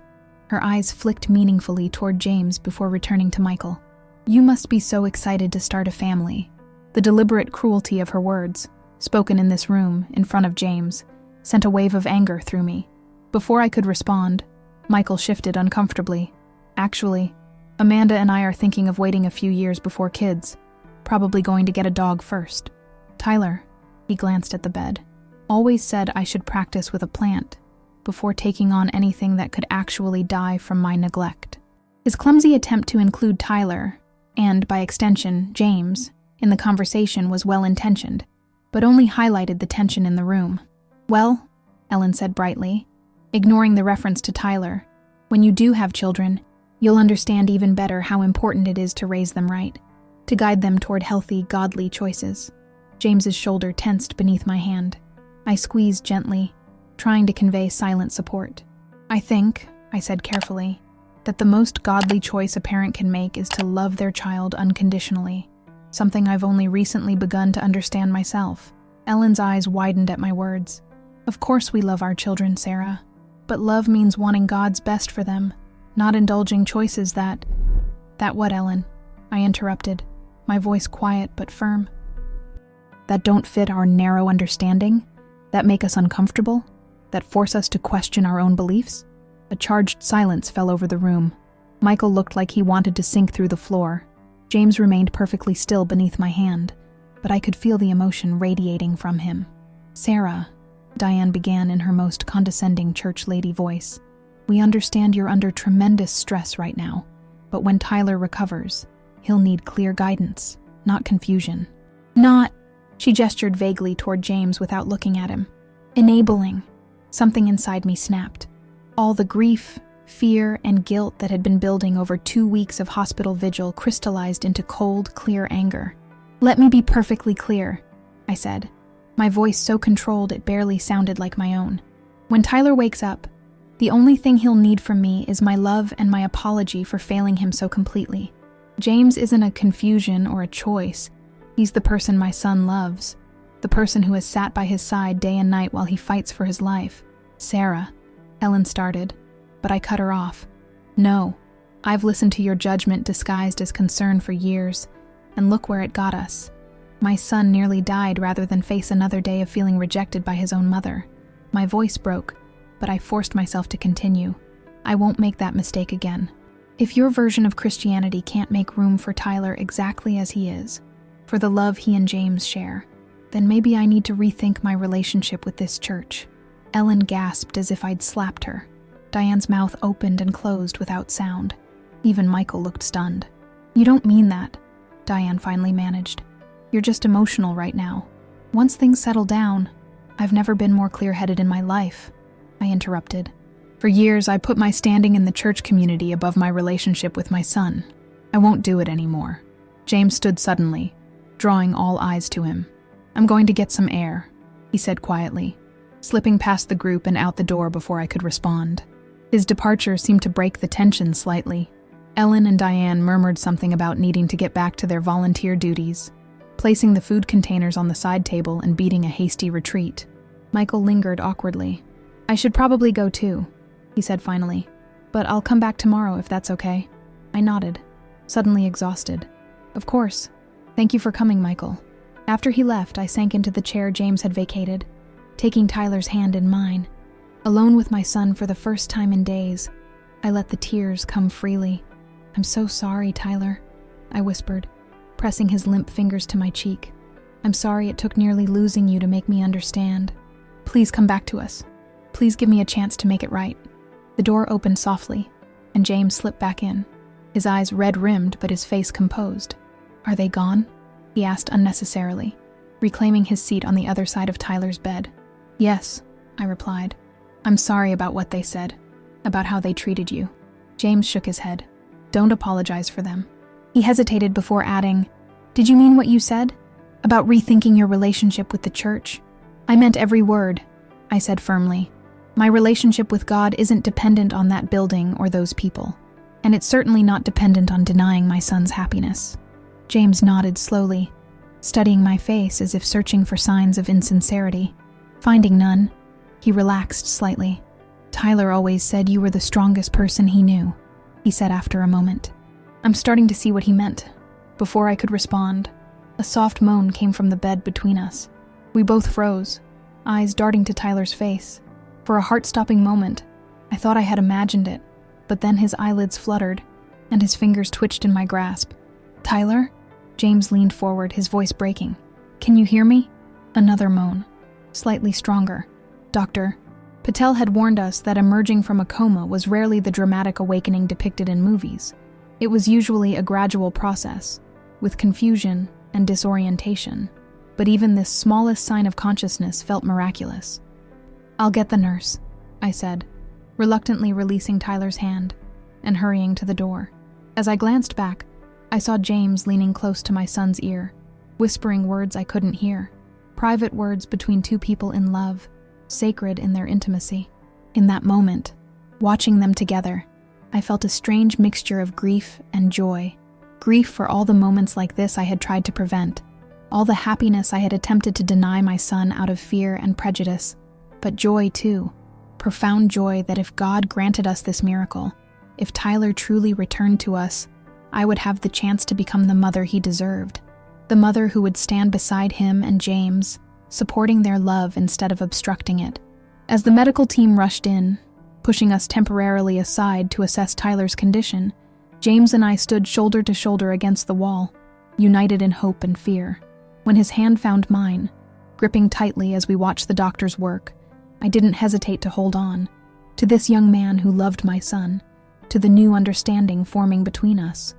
A: Her eyes flicked meaningfully toward James before returning to Michael. "You must be so excited to start a family." The deliberate cruelty of her words, spoken in this room, in front of James, sent a wave of anger through me. Before I could respond, Michael shifted uncomfortably. "Actually, Amanda and I are thinking of waiting a few years before kids, probably going to get a dog first. Tyler," he glanced at the bed, "always said I should practice with a plant before taking on anything that could actually die from my neglect." His clumsy attempt to include Tyler, and by extension, James, in the conversation was well-intentioned, but only highlighted the tension in the room. "Well," Ellen said brightly, ignoring the reference to Tyler, "when you do have children, you'll understand even better how important it is to raise them right, to guide them toward healthy, godly choices." James's shoulder tensed beneath my hand. I squeezed gently, trying to convey silent support. "I think," I said carefully, "that the most godly choice a parent can make is to love their child unconditionally, something I've only recently begun to understand myself." Ellen's eyes widened at my words. "Of course we love our children, Sarah, but love means wanting God's best for them, not indulging choices that—" "That what, Ellen?" I interrupted, my voice quiet but firm. "That don't fit our narrow understanding? That make us uncomfortable? That force us to question our own beliefs?" A charged silence fell over the room. Michael looked like he wanted to sink through the floor. James remained perfectly still beneath my hand, but I could feel the emotion radiating from him. "Sarah," Diane began in her most condescending church lady voice, "we understand you're under tremendous stress right now, but when Tyler recovers, he'll need clear guidance, not confusion. Not," she gestured vaguely toward James without looking at him, "enabling." Something inside me snapped. All the grief, fear, and guilt that had been building over 2 weeks of hospital vigil crystallized into cold, clear anger. "Let me be perfectly clear," I said, my voice so controlled it barely sounded like my own. "When Tyler wakes up, the only thing he'll need from me is my love and my apology for failing him so completely. James isn't a confusion or a choice. He's the person my son loves, the person who has sat by his side day and night while he fights for his life." "Sarah," Ellen started, but I cut her off. "No, I've listened to your judgment disguised as concern for years, and look where it got us. My son nearly died rather than face another day of feeling rejected by his own mother." My voice broke, but I forced myself to continue. "I won't make that mistake again. If your version of Christianity can't make room for Tyler exactly as he is, for the love he and James share, then maybe I need to rethink my relationship with this church." Ellen gasped as if I'd slapped her. Diane's mouth opened and closed without sound. Even Michael looked stunned. "You don't mean that," Diane finally managed. "You're just emotional right now. Once things settle down..." "I've never been more clear-headed in my life," I interrupted. "For years, I put my standing in the church community above my relationship with my son. I won't do it anymore." James stood suddenly, drawing all eyes to him. "I'm going to get some air," he said quietly, slipping past the group and out the door before I could respond. His departure seemed to break the tension slightly. Ellen and Diane murmured something about needing to get back to their volunteer duties, placing the food containers on the side table and beating a hasty retreat. Michael lingered awkwardly. "I should probably go too," he said finally, "but I'll come back tomorrow if that's okay." I nodded, suddenly exhausted. "Of course. Thank you for coming, Michael." After he left, I sank into the chair James had vacated, taking Tyler's hand in mine. Alone with my son for the first time in days, I let the tears come freely. "I'm so sorry, Tyler," I whispered, pressing his limp fingers to my cheek. "I'm sorry it took nearly losing you to make me understand. Please come back to us. Please give me a chance to make it right." The door opened softly, and James slipped back in, his eyes red-rimmed but his face composed. "Are they gone?" he asked unnecessarily, reclaiming his seat on the other side of Tyler's bed. "Yes," I replied. "I'm sorry about what they said, about how they treated you." James shook his head. "Don't apologize for them." He hesitated before adding, "Did you mean what you said? About rethinking your relationship with the church?" "I meant every word," I said firmly. "My relationship with God isn't dependent on that building or those people, and it's certainly not dependent on denying my son's happiness." James nodded slowly, studying my face as if searching for signs of insincerity. Finding none, he relaxed slightly. "Tyler always said you were the strongest person he knew," he said after a moment. I'm starting to see what he meant. Before I could respond, a soft moan came from the bed between us. We both froze, eyes darting to Tyler's face. For a heart-stopping moment, I thought I had imagined it, but then his eyelids fluttered, and his fingers twitched in my grasp. "Tyler?" James leaned forward, his voice breaking. "Can you hear me?" Another moan, slightly stronger. "Doctor." Patel had warned us that emerging from a coma was rarely the dramatic awakening depicted in movies. It was usually a gradual process, with confusion and disorientation. But even this smallest sign of consciousness felt miraculous. "I'll get the nurse," I said, reluctantly releasing Tyler's hand and hurrying to the door. As I glanced back, I saw James leaning close to my son's ear, whispering words I couldn't hear, private words between two people in love, sacred in their intimacy. In that moment, watching them together, I felt a strange mixture of grief and joy. Grief for all the moments like this I had tried to prevent, all the happiness I had attempted to deny my son out of fear and prejudice, but joy too, profound joy that if God granted us this miracle, if Tyler truly returned to us, I would have the chance to become the mother he deserved, the mother who would stand beside him and James, supporting their love instead of obstructing it. As the medical team rushed in, pushing us temporarily aside to assess Tyler's condition, James and I stood shoulder to shoulder against the wall, united in hope and fear. When his hand found mine, gripping tightly as we watched the doctor's work, I didn't hesitate to hold on to this young man who loved my son, to the new understanding forming between us,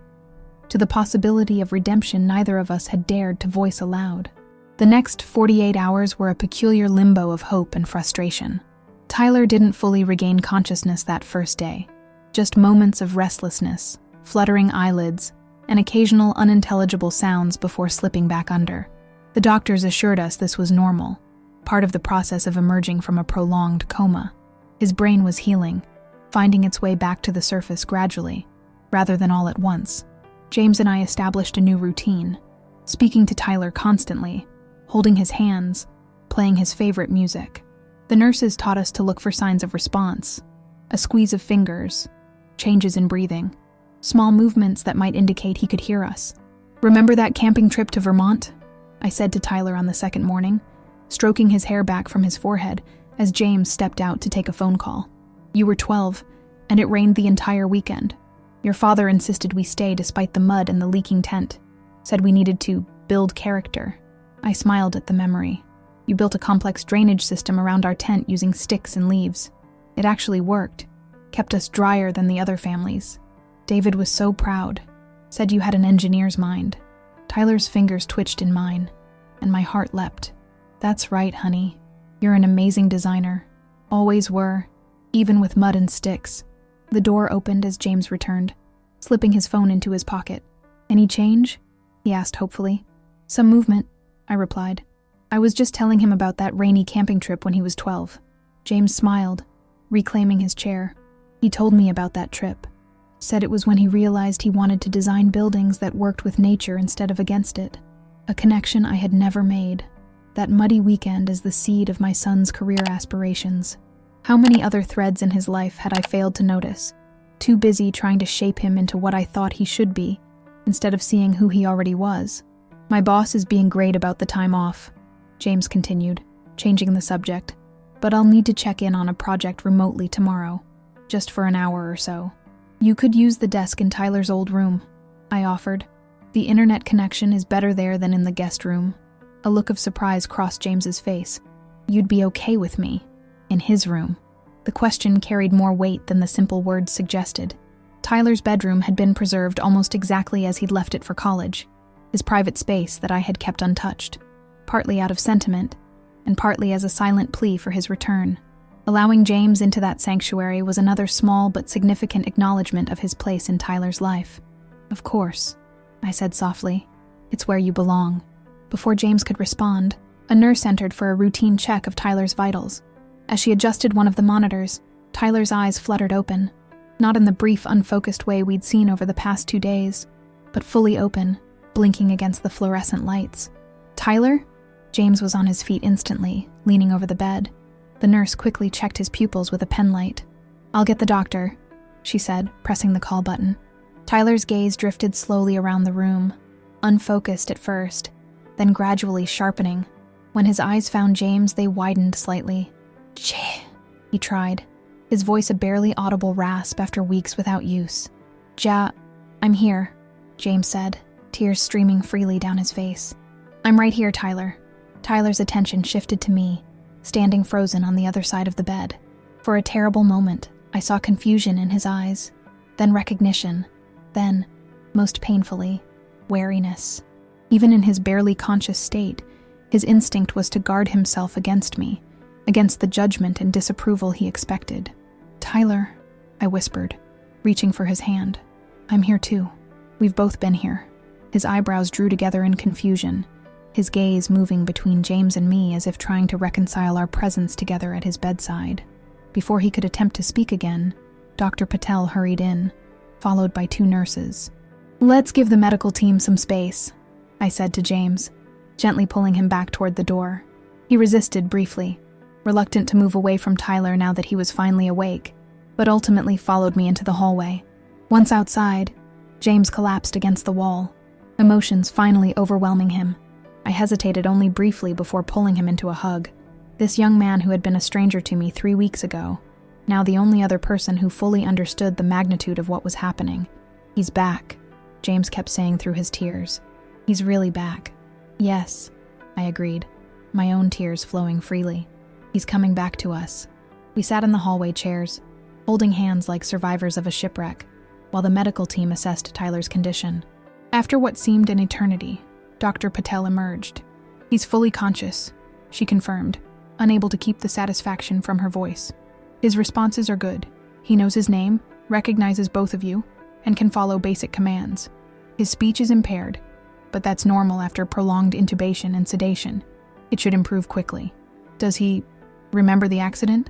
A: to the possibility of redemption neither of us had dared to voice aloud. The next 48 hours were a peculiar limbo of hope and frustration. Tyler didn't fully regain consciousness that first day, just moments of restlessness, fluttering eyelids, and occasional unintelligible sounds before slipping back under. The doctors assured us this was normal, part of the process of emerging from a prolonged coma. His brain was healing, finding its way back to the surface gradually, rather than all at once. James and I established a new routine, speaking to Tyler constantly, holding his hands, playing his favorite music. The nurses taught us to look for signs of response, a squeeze of fingers, changes in breathing, small movements that might indicate he could hear us. "Remember that camping trip to Vermont?" I said to Tyler on the second morning, stroking his hair back from his forehead as James stepped out to take a phone call. "You were 12, and it rained the entire weekend. Your father insisted we stay despite the mud and the leaking tent, said we needed to build character." I smiled at the memory. "You built a complex drainage system around our tent using sticks and leaves. It actually worked, kept us drier than the other families. David was so proud, said you had an engineer's mind." Tyler's fingers twitched in mine, and my heart leapt. "That's right, honey. You're an amazing designer. Always were, even with mud and sticks." The door opened as James returned, slipping his phone into his pocket. "Any change?" he asked hopefully. "Some movement," I replied. I was just telling him about that rainy camping trip when he was 12. James smiled, reclaiming his chair. He told me about that trip. Said it was when he realized he wanted to design buildings that worked with nature instead of against it. A connection I had never made. That muddy weekend is the seed of my son's career aspirations. How many other threads in his life had I failed to notice? Too busy trying to shape him into what I thought he should be, instead of seeing who he already was. "My boss is being great about the time off," James continued, changing the subject. "But I'll need to check in on a project remotely tomorrow, just for an hour or so." "You could use the desk in Tyler's old room," I offered. "The internet connection is better there than in the guest room." A look of surprise crossed James's face. "You'd be okay with me in his room?" The question carried more weight than the simple words suggested. Tyler's bedroom had been preserved almost exactly as he'd left it for college, his private space that I had kept untouched, partly out of sentiment, and partly as a silent plea for his return. Allowing James into that sanctuary was another small but significant acknowledgement of his place in Tyler's life. "Of course," I said softly. "It's where you belong." Before James could respond, a nurse entered for a routine check of Tyler's vitals. As she adjusted one of the monitors, Tyler's eyes fluttered open, not in the brief, unfocused way we'd seen over the past 2 days, but fully open, blinking against the fluorescent lights. "Tyler?" James was on his feet instantly, leaning over the bed. The nurse quickly checked his pupils with a pen light. "I'll get the doctor," she said, pressing the call button. Tyler's gaze drifted slowly around the room, unfocused at first, then gradually sharpening. When his eyes found James, they widened slightly. "Jay," he tried, his voice a barely audible rasp after weeks without use. I'm here," James said, tears streaming freely down his face. "I'm right here, Tyler." Tyler's attention shifted to me, standing frozen on the other side of the bed. For a terrible moment, I saw confusion in his eyes, then recognition, then, most painfully, wariness. Even in his barely conscious state, his instinct was to guard himself against me, against the judgment and disapproval he expected. "Tyler," I whispered, reaching for his hand. "I'm here too. We've both been here." His eyebrows drew together in confusion, his gaze moving between James and me as if trying to reconcile our presence together at his bedside. Before he could attempt to speak again, Dr. Patel hurried in, followed by 2 nurses. "Let's give the medical team some space," I said to James, gently pulling him back toward the door. He resisted briefly, reluctant to move away from Tyler now that he was finally awake, but ultimately followed me into the hallway. Once outside, James collapsed against the wall, emotions finally overwhelming him. I hesitated only briefly before pulling him into a hug. This young man who had been a stranger to me 3 weeks ago, now the only other person who fully understood the magnitude of what was happening. "He's back," James kept saying through his tears. "He's really back. Yes, I agreed, my own tears flowing freely. He's coming back to us. We sat in the hallway chairs, holding hands like survivors of a shipwreck, while the medical team assessed Tyler's condition. After what seemed an eternity, Dr. Patel emerged. He's fully conscious, she confirmed, unable to keep the satisfaction from her voice. His responses are good. He knows his name, recognizes both of you, and can follow basic commands. His speech is impaired, but that's normal after prolonged intubation and sedation. It should improve quickly. Does he remember the accident?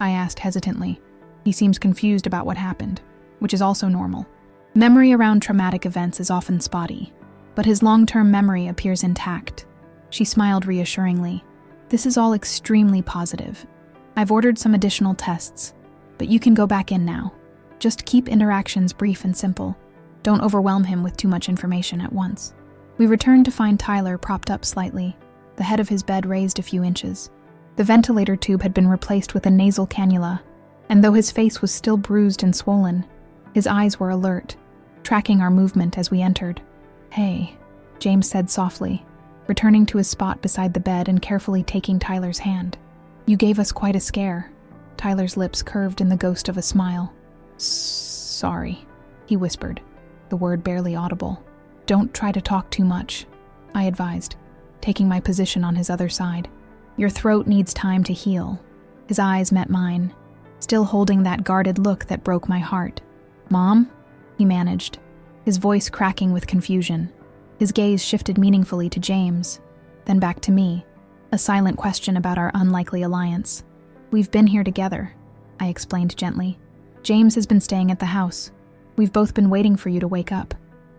A: I asked hesitantly. He seems confused about what happened, which is also normal. Memory around traumatic events is often spotty, but his long-term memory appears intact. She smiled reassuringly. This is all extremely positive. I've ordered some additional tests, but you can go back in now. Just keep interactions brief and simple. Don't overwhelm him with too much information at once. We returned to find Tyler propped up slightly, the head of his bed raised a few inches. The ventilator tube had been replaced with a nasal cannula, and though his face was still bruised and swollen, his eyes were alert, tracking our movement as we entered. "Hey," James said softly, returning to his spot beside the bed and carefully taking Tyler's hand. "You gave us quite a scare." Tyler's lips curved in the ghost of a smile. "Sorry," he whispered, the word barely audible. "Don't try to talk too much," I advised, taking my position on his other side. "Your throat needs time to heal." His eyes met mine, still holding that guarded look that broke my heart. "Mom?" he managed, his voice cracking with confusion. His gaze shifted meaningfully to James, then back to me, a silent question about our unlikely alliance. "We've been here together," I explained gently. "James has been staying at the house. We've both been waiting for you to wake up."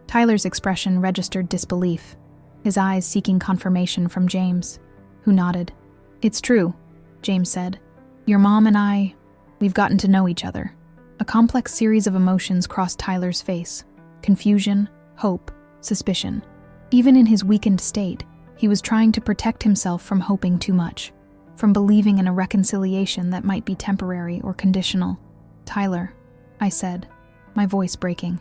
A: Tyler's expression registered disbelief, his eyes seeking confirmation from James, who nodded. "It's true," James said. "Your mom and we've gotten to know each other." A complex series of emotions crossed Tyler's face: confusion, hope, suspicion. Even in his weakened state, he was trying to protect himself from hoping too much, from believing in a reconciliation that might be temporary or conditional. "Tyler," I said, my voice breaking,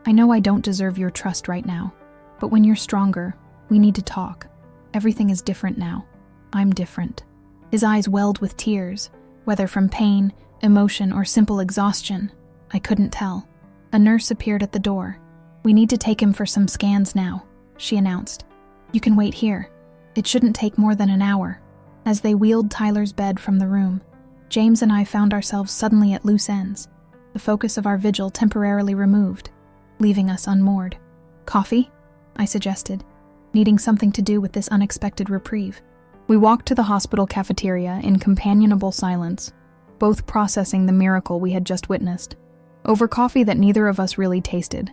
A: "I know I don't deserve your trust right now, but when you're stronger, we need to talk. Everything is different now. I'm different." His eyes welled with tears, whether from pain, emotion, or simple exhaustion. I couldn't tell. A nurse appeared at the door. "We need to take him for some scans now," she announced. "You can wait here. It shouldn't take more than an hour." As they wheeled Tyler's bed from the room, James and I found ourselves suddenly at loose ends, the focus of our vigil temporarily removed, leaving us unmoored. "Coffee?" I suggested, needing something to do with this unexpected reprieve. We walked to the hospital cafeteria in companionable silence, both processing the miracle we had just witnessed. Over coffee that neither of us really tasted,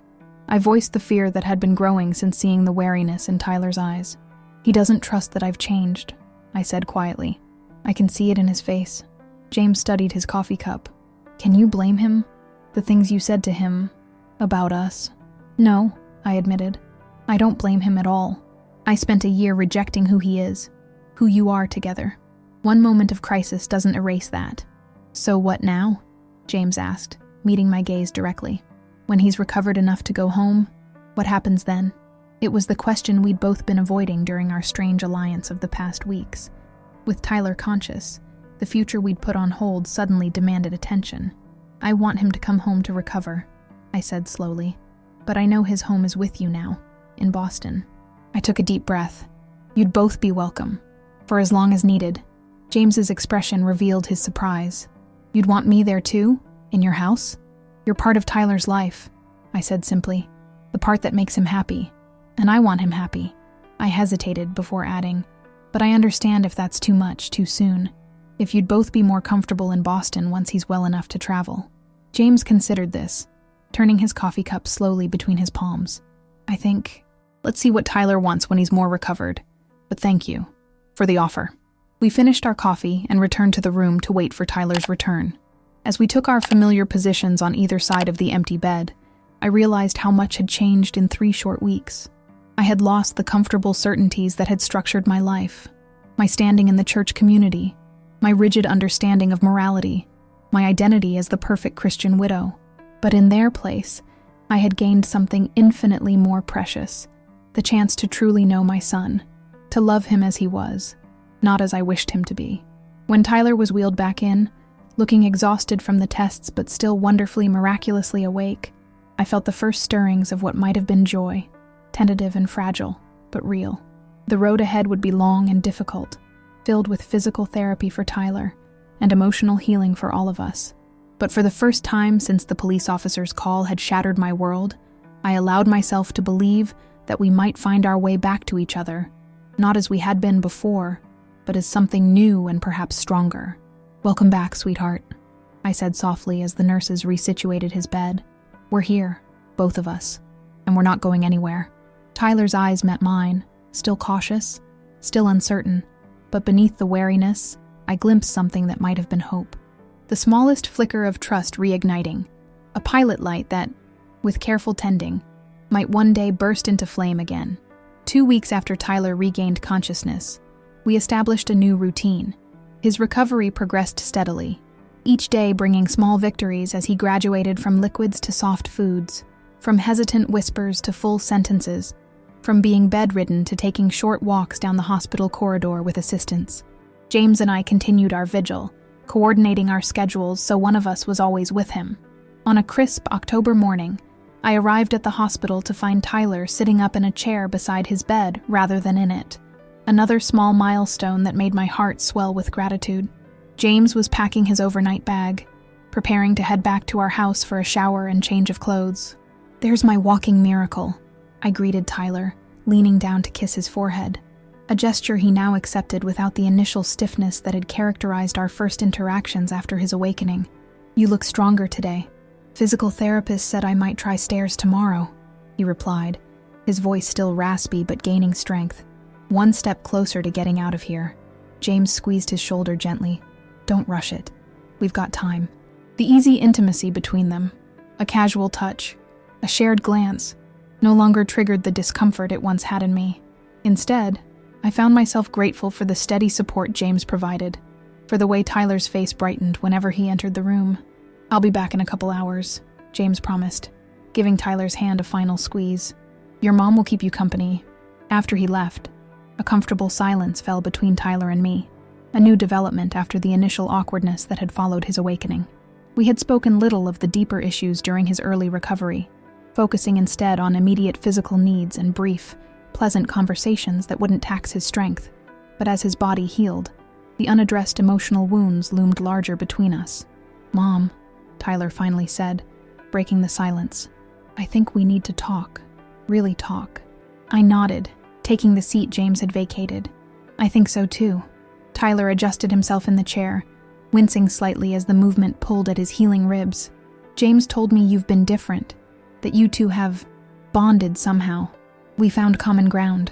A: I voiced the fear that had been growing since seeing the wariness in Tyler's eyes. "He doesn't trust that I've changed," I said quietly. "I can see it in his face." James studied his coffee cup. "Can you blame him? The things you said to him about us?" "No," I admitted. "I don't blame him at all. I spent a year rejecting who he is, who you are together. One moment of crisis doesn't erase that." "So what now?" James asked, meeting my gaze directly. "When he's recovered enough to go home, what happens then?" It was the question we'd both been avoiding during our strange alliance of the past weeks. With Tyler conscious, the future we'd put on hold suddenly demanded attention. "I want him to come home to recover," I said slowly. "But I know his home is with you now, in Boston." I took a deep breath. "You'd both be welcome, for as long as needed." James's expression revealed his surprise. "You'd want me there too? In your house?" "You're part of Tyler's life," I said simply. "The part that makes him happy. And I want him happy." I hesitated before adding, "But I understand if that's too much, too soon. If you'd both be more comfortable in Boston once he's well enough to travel." James considered this, turning his coffee cup slowly between his palms. "I think, let's see what Tyler wants when he's more recovered. But thank you for the offer." We finished our coffee and returned to the room to wait for Tyler's return. As we took our familiar positions on either side of the empty bed, I realized how much had changed in 3 short weeks. I had lost the comfortable certainties that had structured my life, my standing in the church community, my rigid understanding of morality, my identity as the perfect Christian widow. But in their place, I had gained something infinitely more precious, the chance to truly know my son, to love him as he was, not as I wished him to be. When Tyler was wheeled back in, looking exhausted from the tests but still wonderfully, miraculously awake, I felt the first stirrings of what might have been joy, tentative and fragile, but real. The road ahead would be long and difficult, filled with physical therapy for Tyler and emotional healing for all of us. But for the first time since the police officer's call had shattered my world, I allowed myself to believe that we might find our way back to each other, not as we had been before, but as something new and perhaps stronger. "Welcome back, sweetheart," I said softly as the nurses resituated his bed. "We're here, both of us, and we're not going anywhere." Tyler's eyes met mine, still cautious, still uncertain, but beneath the wariness, I glimpsed something that might have been hope. The smallest flicker of trust reigniting, a pilot light that, with careful tending, might one day burst into flame again. 2 weeks after Tyler regained consciousness, we established a new routine. His recovery progressed steadily, each day bringing small victories as he graduated from liquids to soft foods, from hesitant whispers to full sentences, from being bedridden to taking short walks down the hospital corridor with assistance. James and I continued our vigil, coordinating our schedules so one of us was always with him. On a crisp October morning, I arrived at the hospital to find Tyler sitting up in a chair beside his bed rather than in it. Another small milestone that made my heart swell with gratitude. James was packing his overnight bag, preparing to head back to our house for a shower and change of clothes. "There's my walking miracle," I greeted Tyler, leaning down to kiss his forehead, a gesture he now accepted without the initial stiffness that had characterized our first interactions after his awakening. "You look stronger today. Physical therapist said I might try stairs tomorrow," he replied, his voice still raspy but gaining strength. One step closer to getting out of here. James squeezed his shoulder gently. "Don't rush it. We've got time." The easy intimacy between them, a casual touch, a shared glance, no longer triggered the discomfort it once had in me. Instead, I found myself grateful for the steady support James provided, for the way Tyler's face brightened whenever he entered the room. "I'll be back in a couple hours," James promised, giving Tyler's hand a final squeeze. "Your mom will keep you company." After he left, a comfortable silence fell between Tyler and me, a new development after the initial awkwardness that had followed his awakening. We had spoken little of the deeper issues during his early recovery, focusing instead on immediate physical needs and brief, pleasant conversations that wouldn't tax his strength. But as his body healed, the unaddressed emotional wounds loomed larger between us. "Mom," Tyler finally said, breaking the silence, "I think we need to talk. Really talk." I nodded, taking the seat James had vacated. "I think so too." Tyler adjusted himself in the chair, wincing slightly as the movement pulled at his healing ribs. "James told me you've been different, that you two have bonded somehow. We found common ground,"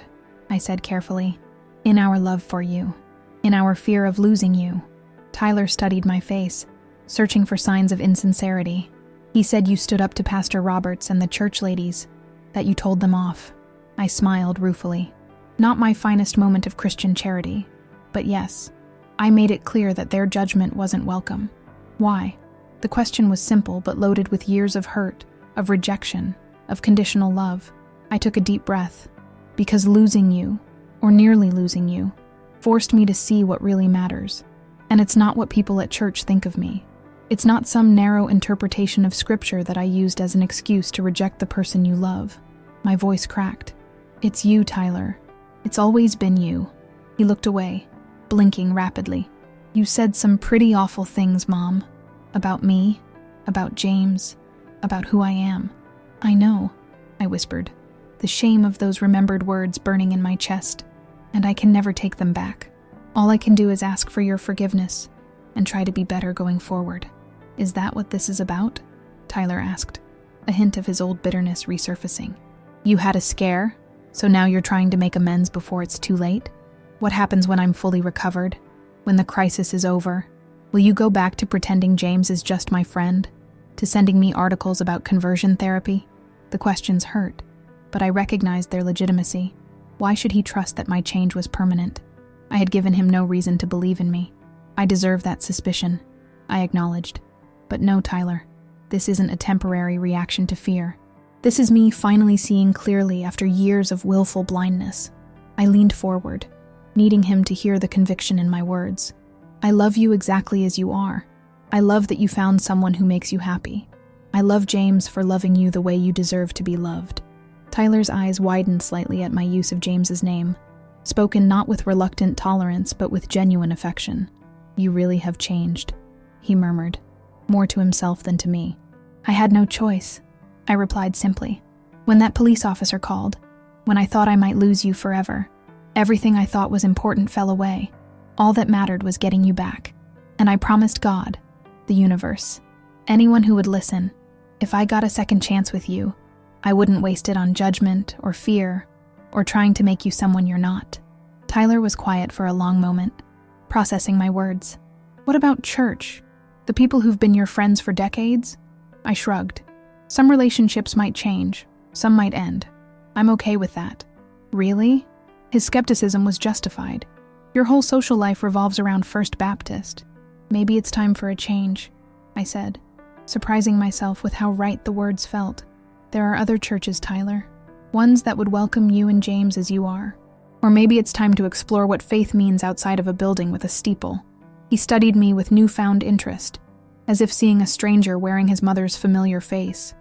A: I said carefully, "in our love for you, in our fear of losing you." Tyler studied my face, searching for signs of insincerity. "He said you stood up to Pastor Roberts and the church ladies, that you told them off." I smiled ruefully. Not my finest moment of Christian charity, but yes, I made it clear that their judgment wasn't welcome. Why? The question was simple but loaded with years of hurt, of rejection, of conditional love. I took a deep breath, because losing you, or nearly losing you, forced me to see what really matters. And it's not what people at church think of me. It's not some narrow interpretation of scripture that I used as an excuse to reject the person you love. My voice cracked. "It's you, Tyler. It's always been you." He looked away, blinking rapidly. "You said some pretty awful things, Mom. About me, about James, about who I am." "I know," I whispered, the shame of those remembered words burning in my chest, "and I can never take them back. All I can do is ask for your forgiveness and try to be better going forward." "Is that what this is about?" Tyler asked, a hint of his old bitterness resurfacing. "You had a scare, so now you're trying to make amends before it's too late? What happens when I'm fully recovered? When the crisis is over? Will you go back to pretending James is just my friend? To sending me articles about conversion therapy?" The questions hurt, but I recognized their legitimacy. Why should he trust that my change was permanent? I had given him no reason to believe in me. "I deserve that suspicion," I acknowledged. "But no, Tyler, this isn't a temporary reaction to fear. This is me finally seeing clearly after years of willful blindness." I leaned forward, needing him to hear the conviction in my words. I love you exactly as you are. I love that you found someone who makes you happy. I love James for loving you the way you deserve to be loved. Tyler's eyes widened slightly at my use of James's name, spoken not with reluctant tolerance but with genuine affection. You really have changed, he murmured, more to himself than to me. I had no choice, I replied simply. When that police officer called, when I thought I might lose you forever, everything I thought was important fell away. All that mattered was getting you back. And I promised God, the universe, anyone who would listen, if I got a second chance with you, I wouldn't waste it on judgment or fear or trying to make you someone you're not. Tyler was quiet for a long moment, processing my words. What about church? The people who've been your friends for decades? I shrugged. Some relationships might change, some might end. I'm okay with that. Really? His skepticism was justified. Your whole social life revolves around First Baptist. Maybe it's time for a change, I said, surprising myself with how right the words felt. There are other churches, Tyler. Ones that would welcome you and James as you are. Or maybe it's time to explore what faith means outside of a building with a steeple. He studied me with newfound interest, as if seeing a stranger wearing his mother's familiar face.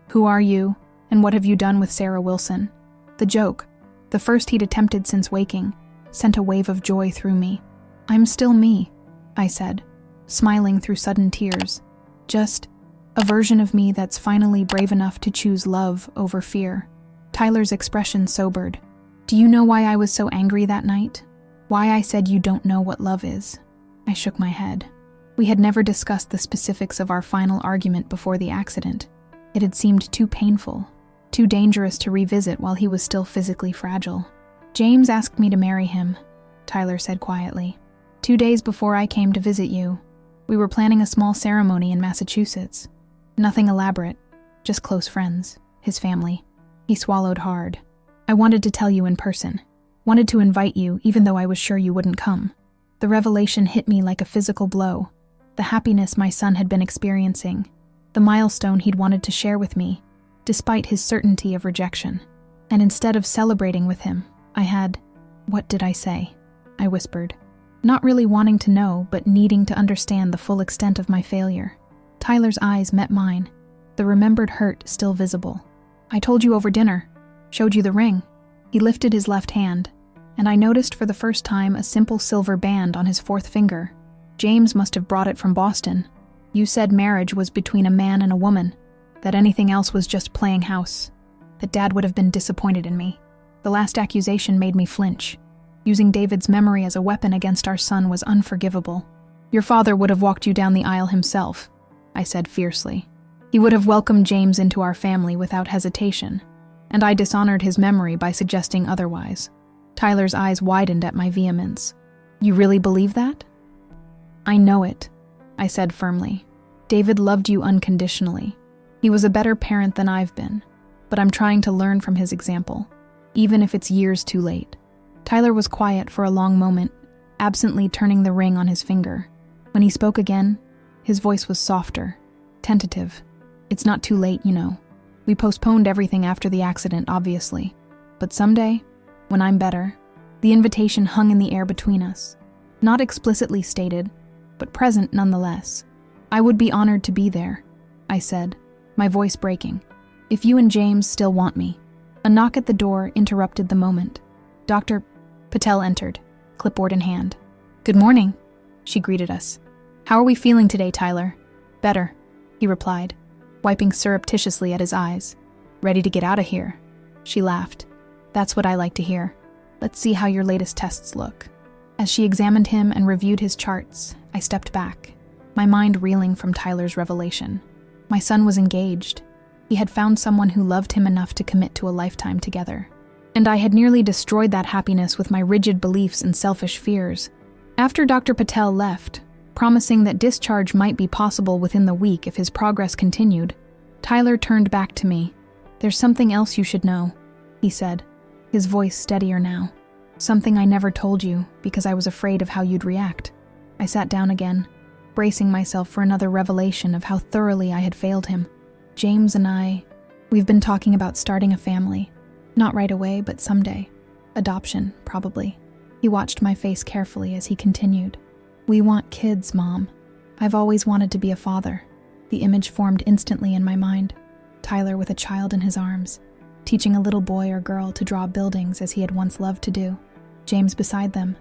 A: Who are you, and what have you done with Sarah Wilson? The joke, the first he'd attempted since waking, sent a wave of joy through me. I'm still me, I said, smiling through sudden tears. Just a version of me that's finally brave enough to choose love over fear. Tyler's expression sobered. Do you know why I was so angry that night? Why I said you don't know what love is? I shook my head. We had never discussed the specifics of our final argument before the accident. It had seemed too painful, too dangerous to revisit while he was still physically fragile. James asked me to marry him, Tyler said quietly. 2 days before I came to visit you, we were planning a small ceremony in Massachusetts. Nothing elaborate, just close friends, his family. He swallowed hard. I wanted to tell you in person. Wanted to invite you, even though I was sure you wouldn't come. The revelation hit me like a physical blow. The happiness my son had been experiencing. The milestone he'd wanted to share with me, despite his certainty of rejection. And instead of celebrating with him, I had... What did I say? I whispered. Not really wanting to know, but needing to understand the full extent of my failure. Tyler's eyes met mine, the remembered hurt still visible. I told you over dinner. Showed you the ring. He lifted his left hand, and I noticed for the first time a simple silver band on his fourth finger. James must have brought it from Boston. You said marriage was between a man and a woman, that anything else was just playing house, that Dad would have been disappointed in me. The last accusation made me flinch. Using David's memory as a weapon against our son was unforgivable. Your father would have walked you down the aisle himself, I said fiercely. He would have welcomed James into our family without hesitation, and I dishonored his memory by suggesting otherwise. Tyler's eyes widened at my vehemence. You really believe that? I know it, I said firmly. David loved you unconditionally. He was a better parent than I've been, but I'm trying to learn from his example, even if it's years too late. Tyler was quiet for a long moment, absently turning the ring on his finger. When he spoke again, his voice was softer, tentative. It's not too late, you know. We postponed everything after the accident, obviously. But someday, when I'm better, the invitation hung in the air between us. Not explicitly stated, but present nonetheless. I would be honored to be there, I said, my voice breaking. If you and James still want me. A knock at the door interrupted the moment. Dr. Patel entered, clipboard in hand. Good morning, she greeted us. How are we feeling today, Tyler? Better, he replied, wiping surreptitiously at his eyes. Ready to get out of here? She laughed. That's what I like to hear. Let's see how your latest tests look. As she examined him and reviewed his charts, I stepped back, my mind reeling from Tyler's revelation. My son was engaged. He had found someone who loved him enough to commit to a lifetime together. And I had nearly destroyed that happiness with my rigid beliefs and selfish fears. After Dr. Patel left, promising that discharge might be possible within the week if his progress continued, Tyler turned back to me. There's something else you should know, he said, his voice steadier now. Something I never told you because I was afraid of how you'd react. I sat down again, bracing myself for another revelation of how thoroughly I had failed him. James and we've been talking about starting a family. Not right away, but someday. Adoption, probably. He watched my face carefully as he continued. "We want kids, Mom. I've always wanted to be a father." The image formed instantly in my mind. Tyler with a child in his arms, teaching a little boy or girl to draw buildings as he had once loved to do. James beside them,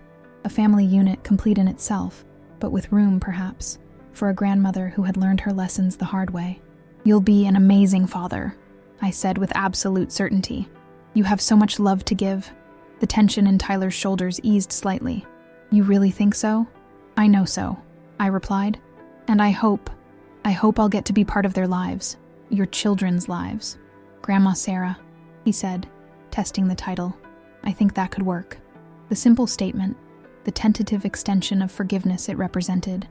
A: a family unit complete in itself, but with room, perhaps, for a grandmother who had learned her lessons the hard way. "You'll be an amazing father," I said with absolute certainty. "You have so much love to give." The tension in Tyler's shoulders eased slightly. "You really think so?" "I know so," I replied. "And I hope I'll get to be part of their lives, your children's lives." "Grandma Sarah," he said, testing the title. "I think that could work." The simple statement, the tentative extension of forgiveness it represented,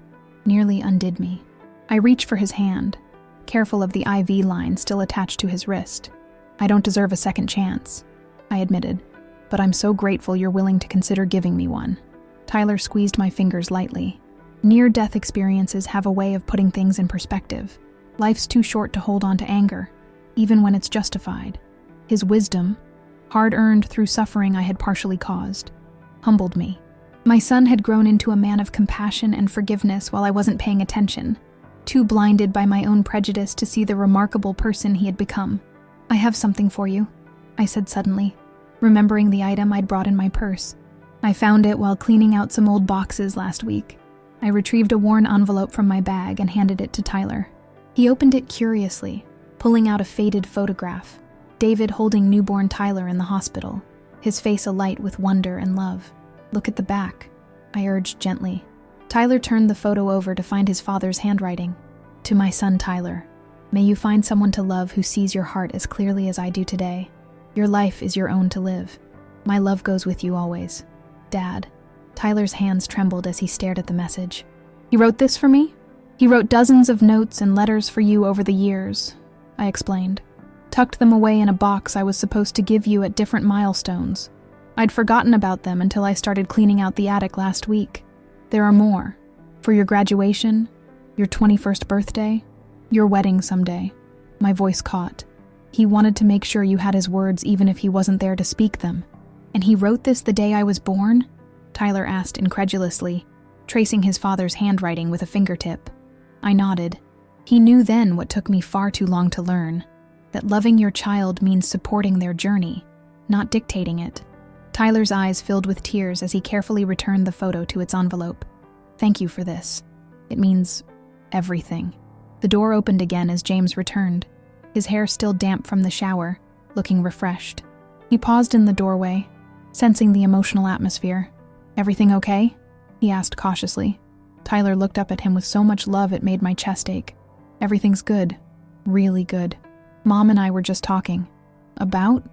A: nearly undid me. I reached for his hand, careful of the IV line still attached to his wrist. "I don't deserve a second chance," I admitted, "but I'm so grateful you're willing to consider giving me one." Tyler squeezed my fingers lightly. Near-death experiences have a way of putting things in perspective. Life's too short to hold on to anger, even when it's justified. His wisdom, hard-earned through suffering I had partially caused, humbled me. My son had grown into a man of compassion and forgiveness while I wasn't paying attention, too blinded by my own prejudice to see the remarkable person he had become. "I have something for you," I said suddenly, remembering the item I'd brought in my purse. "I found it while cleaning out some old boxes last week." I retrieved a worn envelope from my bag and handed it to Tyler. He opened it curiously, pulling out a faded photograph. David holding newborn Tyler in the hospital, his face alight with wonder and love. "Look at the back," I urged gently. Tyler turned the photo over to find his father's handwriting. "To my son Tyler, may you find someone to love who sees your heart as clearly as I do today. Your life is your own to live. My love goes with you always. Dad." Tyler's hands trembled as he stared at the message. "He wrote this for me? He wrote dozens of notes and letters for you over the years," I explained. "Tucked them away in a box I was supposed to give you at different milestones. I'd forgotten about them until I started cleaning out the attic last week. There are more. For your graduation, your 21st birthday, your wedding someday." My voice caught. He wanted to make sure you had his words even if he wasn't there to speak them. "And he wrote this the day I was born?" Tyler asked incredulously, tracing his father's handwriting with a fingertip. I nodded. He knew then what took me far too long to learn, that loving your child means supporting their journey, not dictating it. Tyler's eyes filled with tears as he carefully returned the photo to its envelope. "Thank you for this. It means everything." The door opened again as James returned, his hair still damp from the shower, looking refreshed. He paused in the doorway, sensing the emotional atmosphere. "Everything okay?" he asked cautiously. Tyler looked up at him with so much love it made my chest ache. "Everything's good. Really good. Mom and I were just talking." "About?"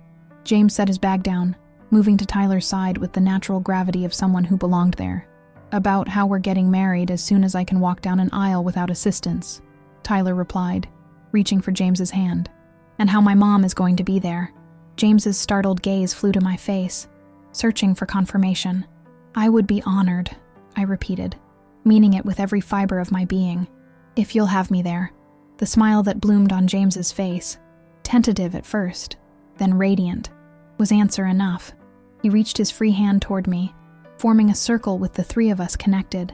A: James set his bag down, moving to Tyler's side with the natural gravity of someone who belonged there. "About how we're getting married as soon as I can walk down an aisle without assistance," Tyler replied, reaching for James's hand. "And how my mom is going to be there." James's startled gaze flew to my face, searching for confirmation. "I would be honored," I repeated, meaning it with every fiber of my being. "If you'll have me there." The smile that bloomed on James's face, tentative at first, then radiant, was answer enough. He reached his free hand toward me, forming a circle with the three of us connected.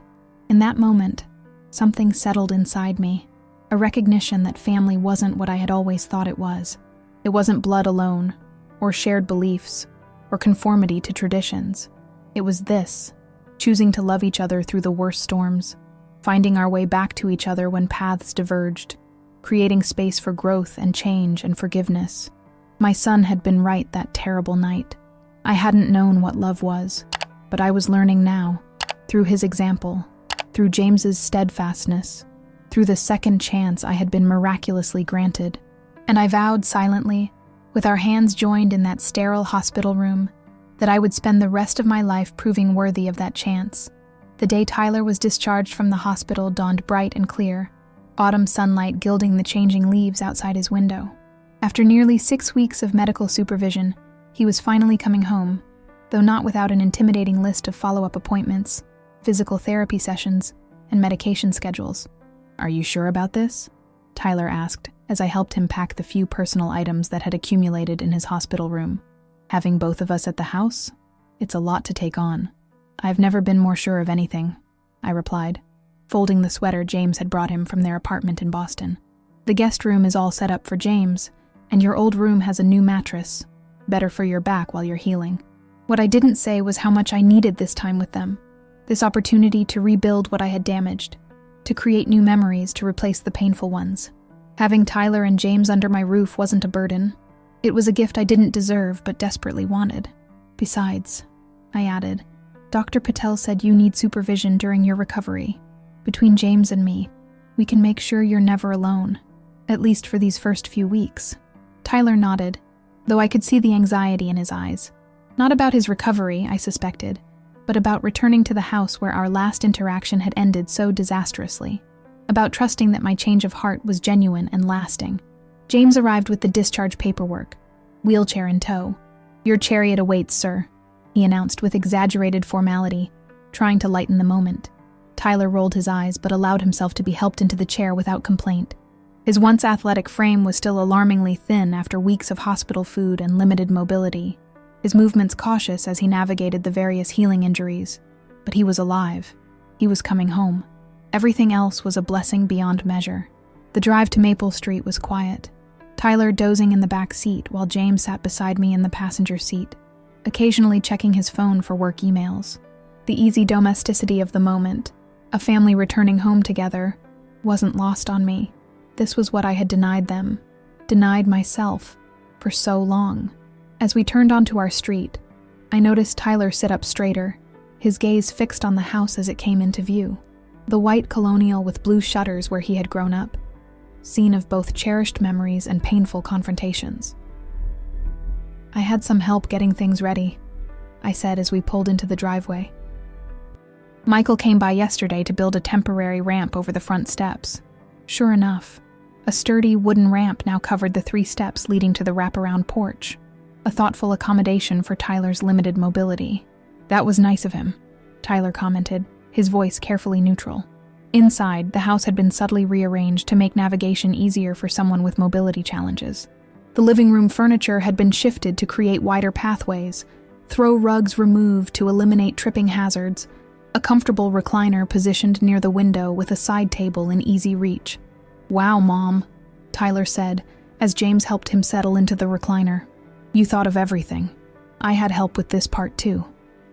A: In that moment, something settled inside me, a recognition that family wasn't what I had always thought it was. It wasn't blood alone, or shared beliefs, or conformity to traditions. It was this, choosing to love each other through the worst storms, finding our way back to each other when paths diverged, creating space for growth and change and forgiveness. My son had been right that terrible night. I hadn't known what love was, but I was learning now, through his example, through James's steadfastness, through the second chance I had been miraculously granted. And I vowed silently, with our hands joined in that sterile hospital room, that I would spend the rest of my life proving worthy of that chance. The day Tyler was discharged from the hospital dawned bright and clear, autumn sunlight gilding the changing leaves outside his window. After nearly 6 weeks of medical supervision, he was finally coming home, though not without an intimidating list of follow-up appointments, physical therapy sessions, and medication schedules. "Are you sure about this?" Tyler asked, as I helped him pack the few personal items that had accumulated in his hospital room. "Having both of us at the house? It's a lot to take on." I've never been more sure of anything, I replied, folding the sweater James had brought him from their apartment in Boston. The guest room is all set up for James, and your old room has a new mattress, better for your back while you're healing. What I didn't say was how much I needed this time with them, this opportunity to rebuild what I had damaged, to create new memories to replace the painful ones. Having Tyler and James under my roof wasn't a burden. It was a gift I didn't deserve but desperately wanted. Besides, I added, Dr. Patel said you need supervision during your recovery. Between James and me, we can make sure you're never alone, at least for these first few weeks. Tyler nodded, though I could see the anxiety in his eyes. Not about his recovery, I suspected, but about returning to the house where our last interaction had ended so disastrously. About trusting that my change of heart was genuine and lasting. James arrived with the discharge paperwork, wheelchair in tow. Your chariot awaits, sir, he announced with exaggerated formality, trying to lighten the moment. Tyler rolled his eyes but allowed himself to be helped into the chair without complaint. His once athletic frame was still alarmingly thin after weeks of hospital food and limited mobility, his movements cautious as he navigated the various healing injuries. But he was alive. He was coming home. Everything else was a blessing beyond measure. The drive to Maple Street was quiet, Tyler dozing in the back seat while James sat beside me in the passenger seat, occasionally checking his phone for work emails. The easy domesticity of the moment, a family returning home together, wasn't lost on me. This was what I had denied them, denied myself, for so long. As we turned onto our street, I noticed Tyler sit up straighter, his gaze fixed on the house as it came into view. The white colonial with blue shutters where he had grown up, scene of both cherished memories and painful confrontations. I had some help getting things ready, I said as we pulled into the driveway. Michael came by yesterday to build a temporary ramp over the front steps. Sure enough, a sturdy wooden ramp now covered the 3 steps leading to the wraparound porch, a thoughtful accommodation for Tyler's limited mobility. That was nice of him, Tyler commented, his voice carefully neutral. Inside, the house had been subtly rearranged to make navigation easier for someone with mobility challenges. The living room furniture had been shifted to create wider pathways, throw rugs removed to eliminate tripping hazards, a comfortable recliner positioned near the window with a side table in easy reach. Wow, Mom, Tyler said, as James helped him settle into the recliner. You thought of everything. I had help with this part too,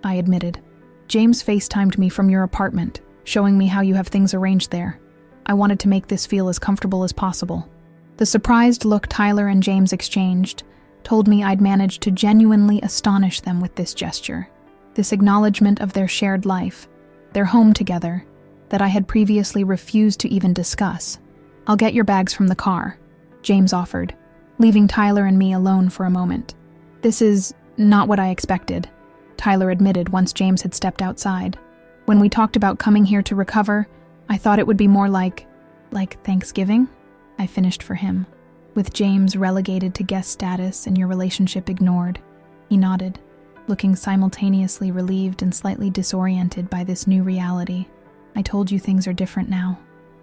A: I admitted. James FaceTimed me from your apartment, showing me how you have things arranged there. I wanted to make this feel as comfortable as possible. The surprised look Tyler and James exchanged told me I'd managed to genuinely astonish them with this gesture, this acknowledgement of their shared life, their home together, that I had previously refused to even discuss. I'll get your bags from the car, James offered, leaving Tyler and me alone for a moment. This is not what I expected, Tyler admitted once James had stepped outside. When we talked about coming here to recover, I thought it would be more like Thanksgiving? I finished for him. With James relegated to guest status and your relationship ignored. He nodded, looking simultaneously relieved and slightly disoriented by this new reality. I told you things are different now,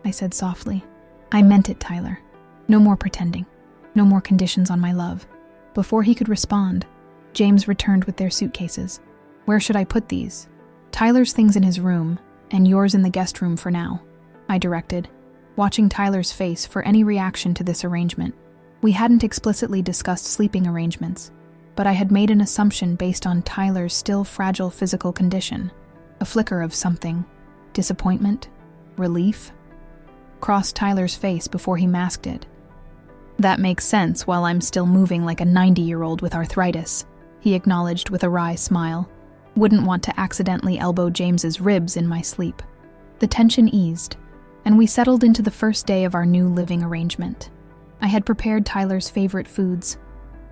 A: I said softly. I meant it, Tyler. No more pretending. No more conditions on my love. Before he could respond, James returned with their suitcases. Where should I put these? Tyler's things in his room, and yours in the guest room for now, I directed, watching Tyler's face for any reaction to this arrangement. We hadn't explicitly discussed sleeping arrangements, but I had made an assumption based on Tyler's still fragile physical condition. A flicker of something. Disappointment? Relief? Crossed Tyler's face before he masked it. That makes sense while I'm still moving like a 90-year-old with arthritis, he acknowledged with a wry smile. Wouldn't want to accidentally elbow James's ribs in my sleep. The tension eased, and we settled into the first day of our new living arrangement. I had prepared Tyler's favorite foods,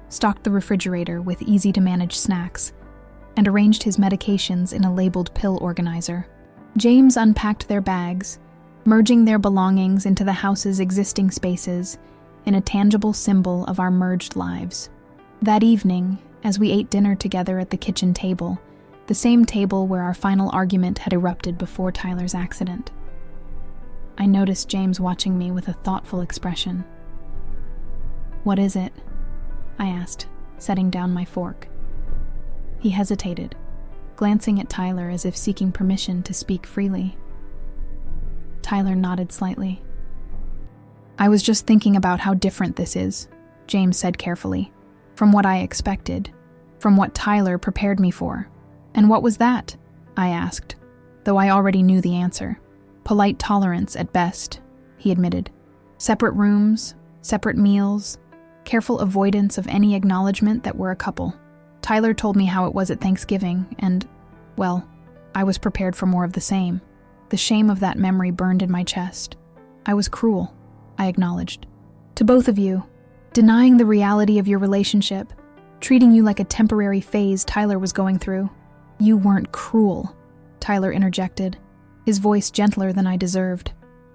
A: stocked the refrigerator with easy-to-manage snacks, and arranged his medications in a labeled pill organizer. James unpacked their bags, merging their belongings into the house's existing spaces in a tangible symbol of our merged lives. That evening, as we ate dinner together at the kitchen table, the same table where our final argument had erupted before Tyler's accident, I noticed James watching me with a thoughtful expression. What is it? I asked, setting down my fork. He hesitated, glancing at Tyler as if seeking permission to speak freely. Tyler nodded slightly. "I was just thinking about how different this is," James said carefully, "from what I expected, from what Tyler prepared me for." "And what was that?" I asked, though I already knew the answer. "Polite tolerance at best," he admitted. "Separate rooms, separate meals, careful avoidance of any acknowledgement that we're a couple. Tyler told me how it was at Thanksgiving, and, well, I was prepared for more of the same. The shame of that memory burned in my chest. I was cruel," I acknowledged. "To both of you, denying the reality of your relationship, treating you like a temporary phase Tyler was going through." "You weren't cruel," Tyler interjected, his voice gentler than I deserved.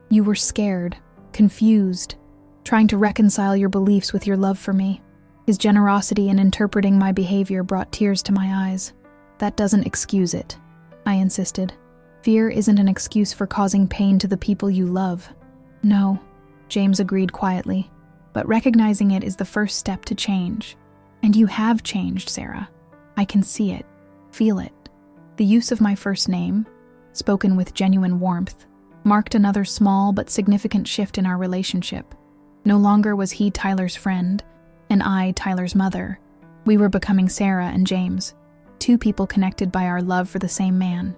A: "You were scared, confused, trying to reconcile your beliefs with your love for me." His generosity in interpreting my behavior brought tears to my eyes. "That doesn't excuse it," I insisted. "Fear isn't an excuse for causing pain to the people you love." "No," James agreed quietly, "but recognizing it is the first step to change. And you have changed, Sarah. I can see it, feel it." The use of my first name, spoken with genuine warmth, marked another small but significant shift in our relationship. No longer was he Tyler's friend, and I Tyler's mother. We were becoming Sarah and James, two people connected by our love for the same man.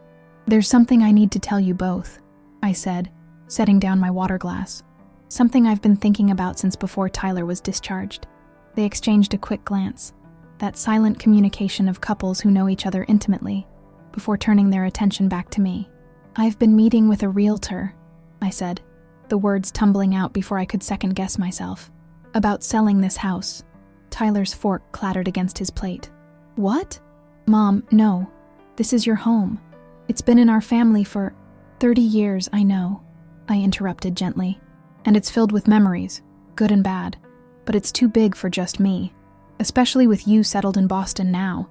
A: "There's something I need to tell you both," I said, setting down my water glass. "Something I've been thinking about since before Tyler was discharged." They exchanged a quick glance, that silent communication of couples who know each other intimately, before turning their attention back to me. "I've been meeting with a realtor," I said, the words tumbling out before I could second-guess myself. "About selling this house." Tyler's fork clattered against his plate. "What?" "Mom, no. This is your home. It's been in our family for 30 years, I know," I interrupted gently. "And it's filled with memories, good and bad. But it's too big for just me, especially with you settled in Boston now.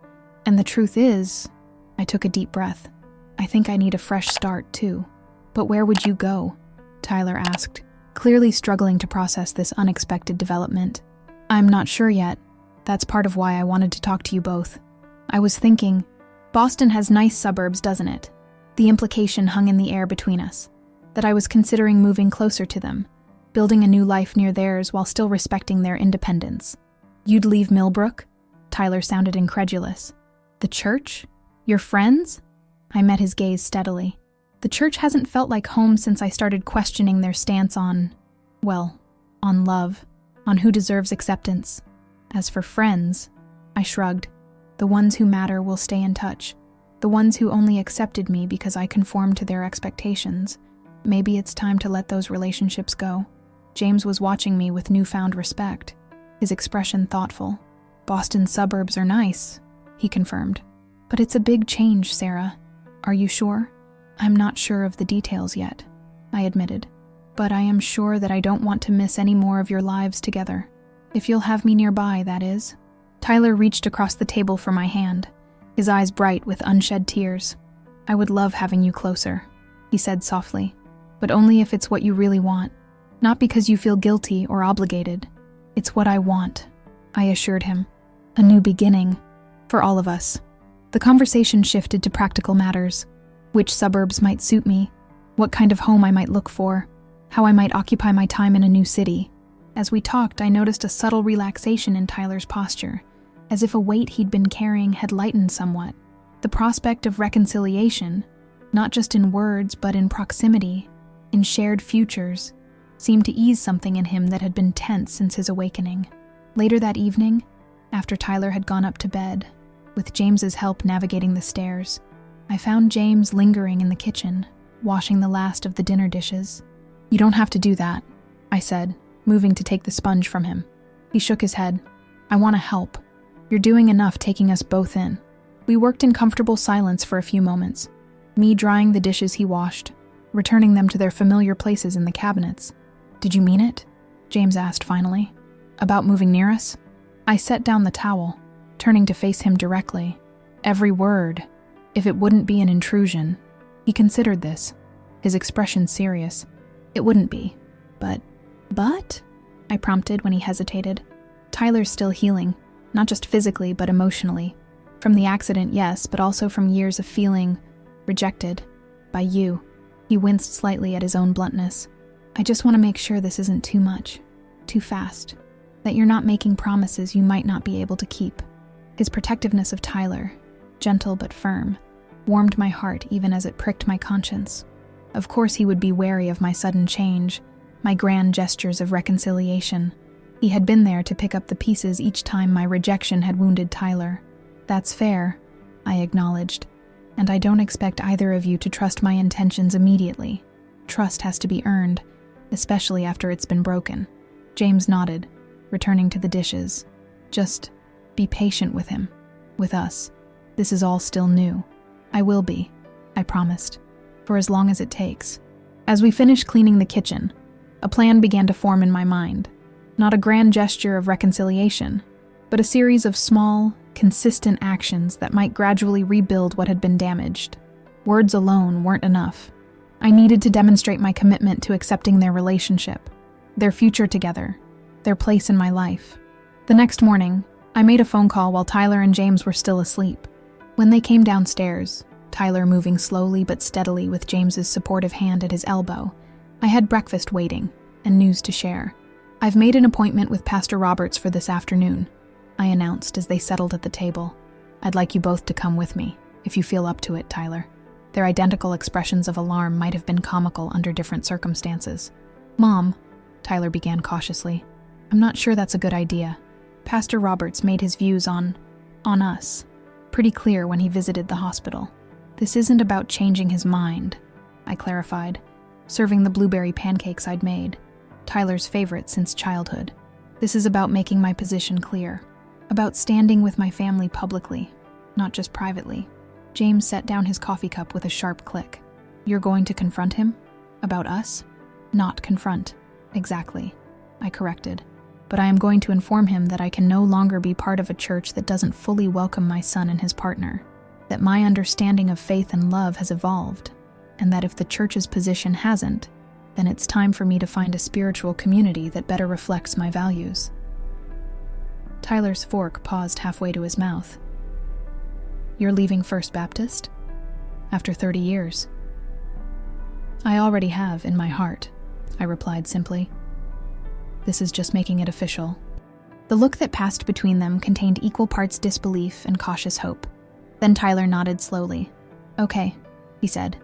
A: And the truth is," I took a deep breath, "I think I need a fresh start, too." "But where would you go?" Tyler asked, clearly struggling to process this unexpected development. "I'm not sure yet. That's part of why I wanted to talk to you both. I was thinking, Boston has nice suburbs, doesn't it?" The implication hung in the air between us, that I was considering moving closer to them, building a new life near theirs while still respecting their independence. "You'd leave Millbrook?" Tyler sounded incredulous. "The church? Your friends?" I met his gaze steadily. "The church hasn't felt like home since I started questioning their stance on love, on who deserves acceptance. As for friends," I shrugged, "the ones who matter will stay in touch. The ones who only accepted me because I conformed to their expectations. Maybe it's time to let those relationships go." James was watching me with newfound respect, his expression thoughtful. "Boston's suburbs are nice," he confirmed. "But it's a big change, Sarah. Are you sure?" "I'm not sure of the details yet," I admitted. "But I am sure that I don't want to miss any more of your lives together. If you'll have me nearby, that is." Tyler reached across the table for my hand, his eyes bright with unshed tears. "I would love having you closer," he said softly, "but only if it's what you really want. Not because you feel guilty or obligated. It's what I want," I assured him. "A new beginning, for all of us." The conversation shifted to practical matters. Which suburbs might suit me, what kind of home I might look for, how I might occupy my time in a new city. As we talked, I noticed a subtle relaxation in Tyler's posture, as if a weight he'd been carrying had lightened somewhat. The prospect of reconciliation, not just in words but in proximity, in shared futures, seemed to ease something in him that had been tense since his awakening. Later that evening, after Tyler had gone up to bed, with James's help navigating the stairs, I found James lingering in the kitchen, washing the last of the dinner dishes. "You don't have to do that," I said, moving to take the sponge from him. He shook his head. "I want to help. You're doing enough taking us both in." We worked in comfortable silence for a few moments, me drying the dishes he washed, returning them to their familiar places in the cabinets. "Did you mean it?" James asked finally. "About moving near us?" I set down the towel, turning to face him directly. Every word. If it wouldn't be an intrusion. He considered this, his expression serious. "It wouldn't be. But, I prompted when he hesitated. "Tyler's still healing, not just physically but emotionally. From the accident, yes, but also from years of feeling rejected by you. He winced slightly at his own bluntness. I just want to make sure this isn't too much, too fast, that you're not making promises you might not be able to keep. His protectiveness of Tyler, gentle but firm, warmed my heart even as it pricked my conscience. Of course he would be wary of my sudden change, my grand gestures of reconciliation. He had been there to pick up the pieces each time my rejection had wounded Tyler. That's fair, I acknowledged, and I don't expect either of you to trust my intentions immediately. Trust has to be earned, especially after it's been broken. James nodded, returning to the dishes. Just be patient with him, with us. This is all still new. I will be, I promised, for as long as it takes. As we finished cleaning the kitchen, a plan began to form in my mind. Not a grand gesture of reconciliation, but a series of small, consistent actions that might gradually rebuild what had been damaged. Words alone weren't enough. I needed to demonstrate my commitment to accepting their relationship, their future together, their place in my life. The next morning, I made a phone call while Tyler and James were still asleep. When they came downstairs, Tyler moving slowly but steadily with James's supportive hand at his elbow, I had breakfast waiting and news to share. I've made an appointment with Pastor Roberts for this afternoon, I announced as they settled at the table. I'd like you both to come with me, if you feel up to it, Tyler. Their identical expressions of alarm might have been comical under different circumstances. Mom, Tyler began cautiously, I'm not sure that's a good idea. Pastor Roberts made his views on us pretty clear when he visited the hospital. This isn't about changing his mind, I clarified, serving the blueberry pancakes I'd made, Tyler's favorite since childhood. This is about making my position clear, about standing with my family publicly, not just privately. James set down his coffee cup with a sharp click. You're going to confront him? About us? Not confront. Exactly, I corrected. But I am going to inform him that I can no longer be part of a church that doesn't fully welcome my son and his partner, that my understanding of faith and love has evolved, and that if the church's position hasn't, then it's time for me to find a spiritual community that better reflects my values. Tyler's fork paused halfway to his mouth. You're leaving First Baptist? After 30 years? I already have in my heart, I replied simply. This is just making it official. The look that passed between them contained equal parts disbelief and cautious hope. Then Tyler nodded slowly. Okay, he said.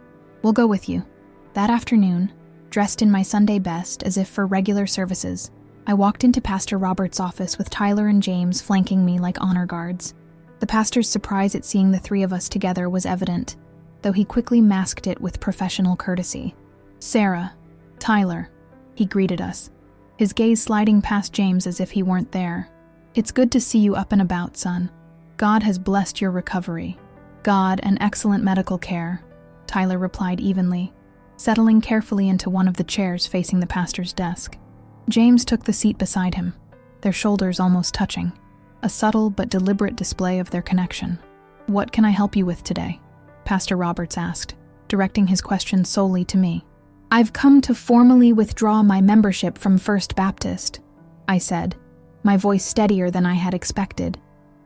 A: We'll go with you. That afternoon, dressed in my Sunday best as if for regular services, I walked into Pastor Roberts' office with Tyler and James flanking me like honor guards. The pastor's surprise at seeing the three of us together was evident, though he quickly masked it with professional courtesy. Sarah, Tyler, he greeted us, his gaze sliding past James as if he weren't there. It's good to see you up and about, son. God has blessed your recovery. God and excellent medical care, Tyler replied evenly, settling carefully into one of the chairs facing the pastor's desk. James took the seat beside him, their shoulders almost touching, a subtle but deliberate display of their connection. What can I help you with today? Pastor Roberts asked, directing his question solely to me. I've come to formally withdraw my membership from First Baptist, I said, my voice steadier than I had expected.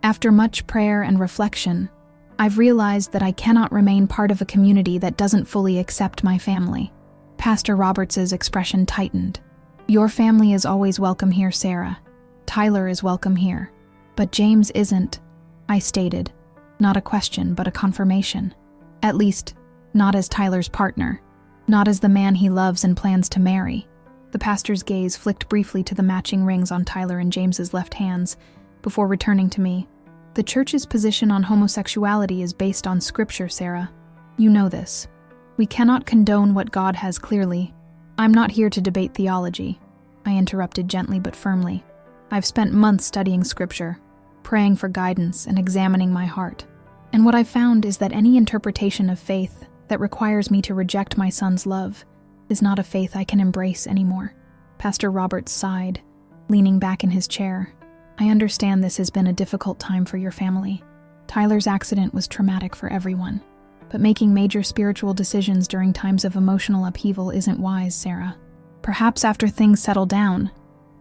A: After much prayer and reflection, I've realized that I cannot remain part of a community that doesn't fully accept my family. Pastor Roberts' expression tightened. Your family is always welcome here, Sarah. Tyler is welcome here. But James isn't, I stated. Not a question, but a confirmation. At least, not as Tyler's partner. Not as the man he loves and plans to marry. The pastor's gaze flicked briefly to the matching rings on Tyler and James's left hands, before returning to me. The church's position on homosexuality is based on scripture, Sarah. You know this. We cannot condone what God has clearly. I'm not here to debate theology, I interrupted gently but firmly. I've spent months studying scripture, praying for guidance and examining my heart. And what I've found is that any interpretation of faith that requires me to reject my son's love is not a faith I can embrace anymore. Pastor Roberts sighed, leaning back in his chair. I understand this has been a difficult time for your family. Tyler's accident was traumatic for everyone, but making major spiritual decisions during times of emotional upheaval isn't wise, Sarah. Perhaps after things settle down.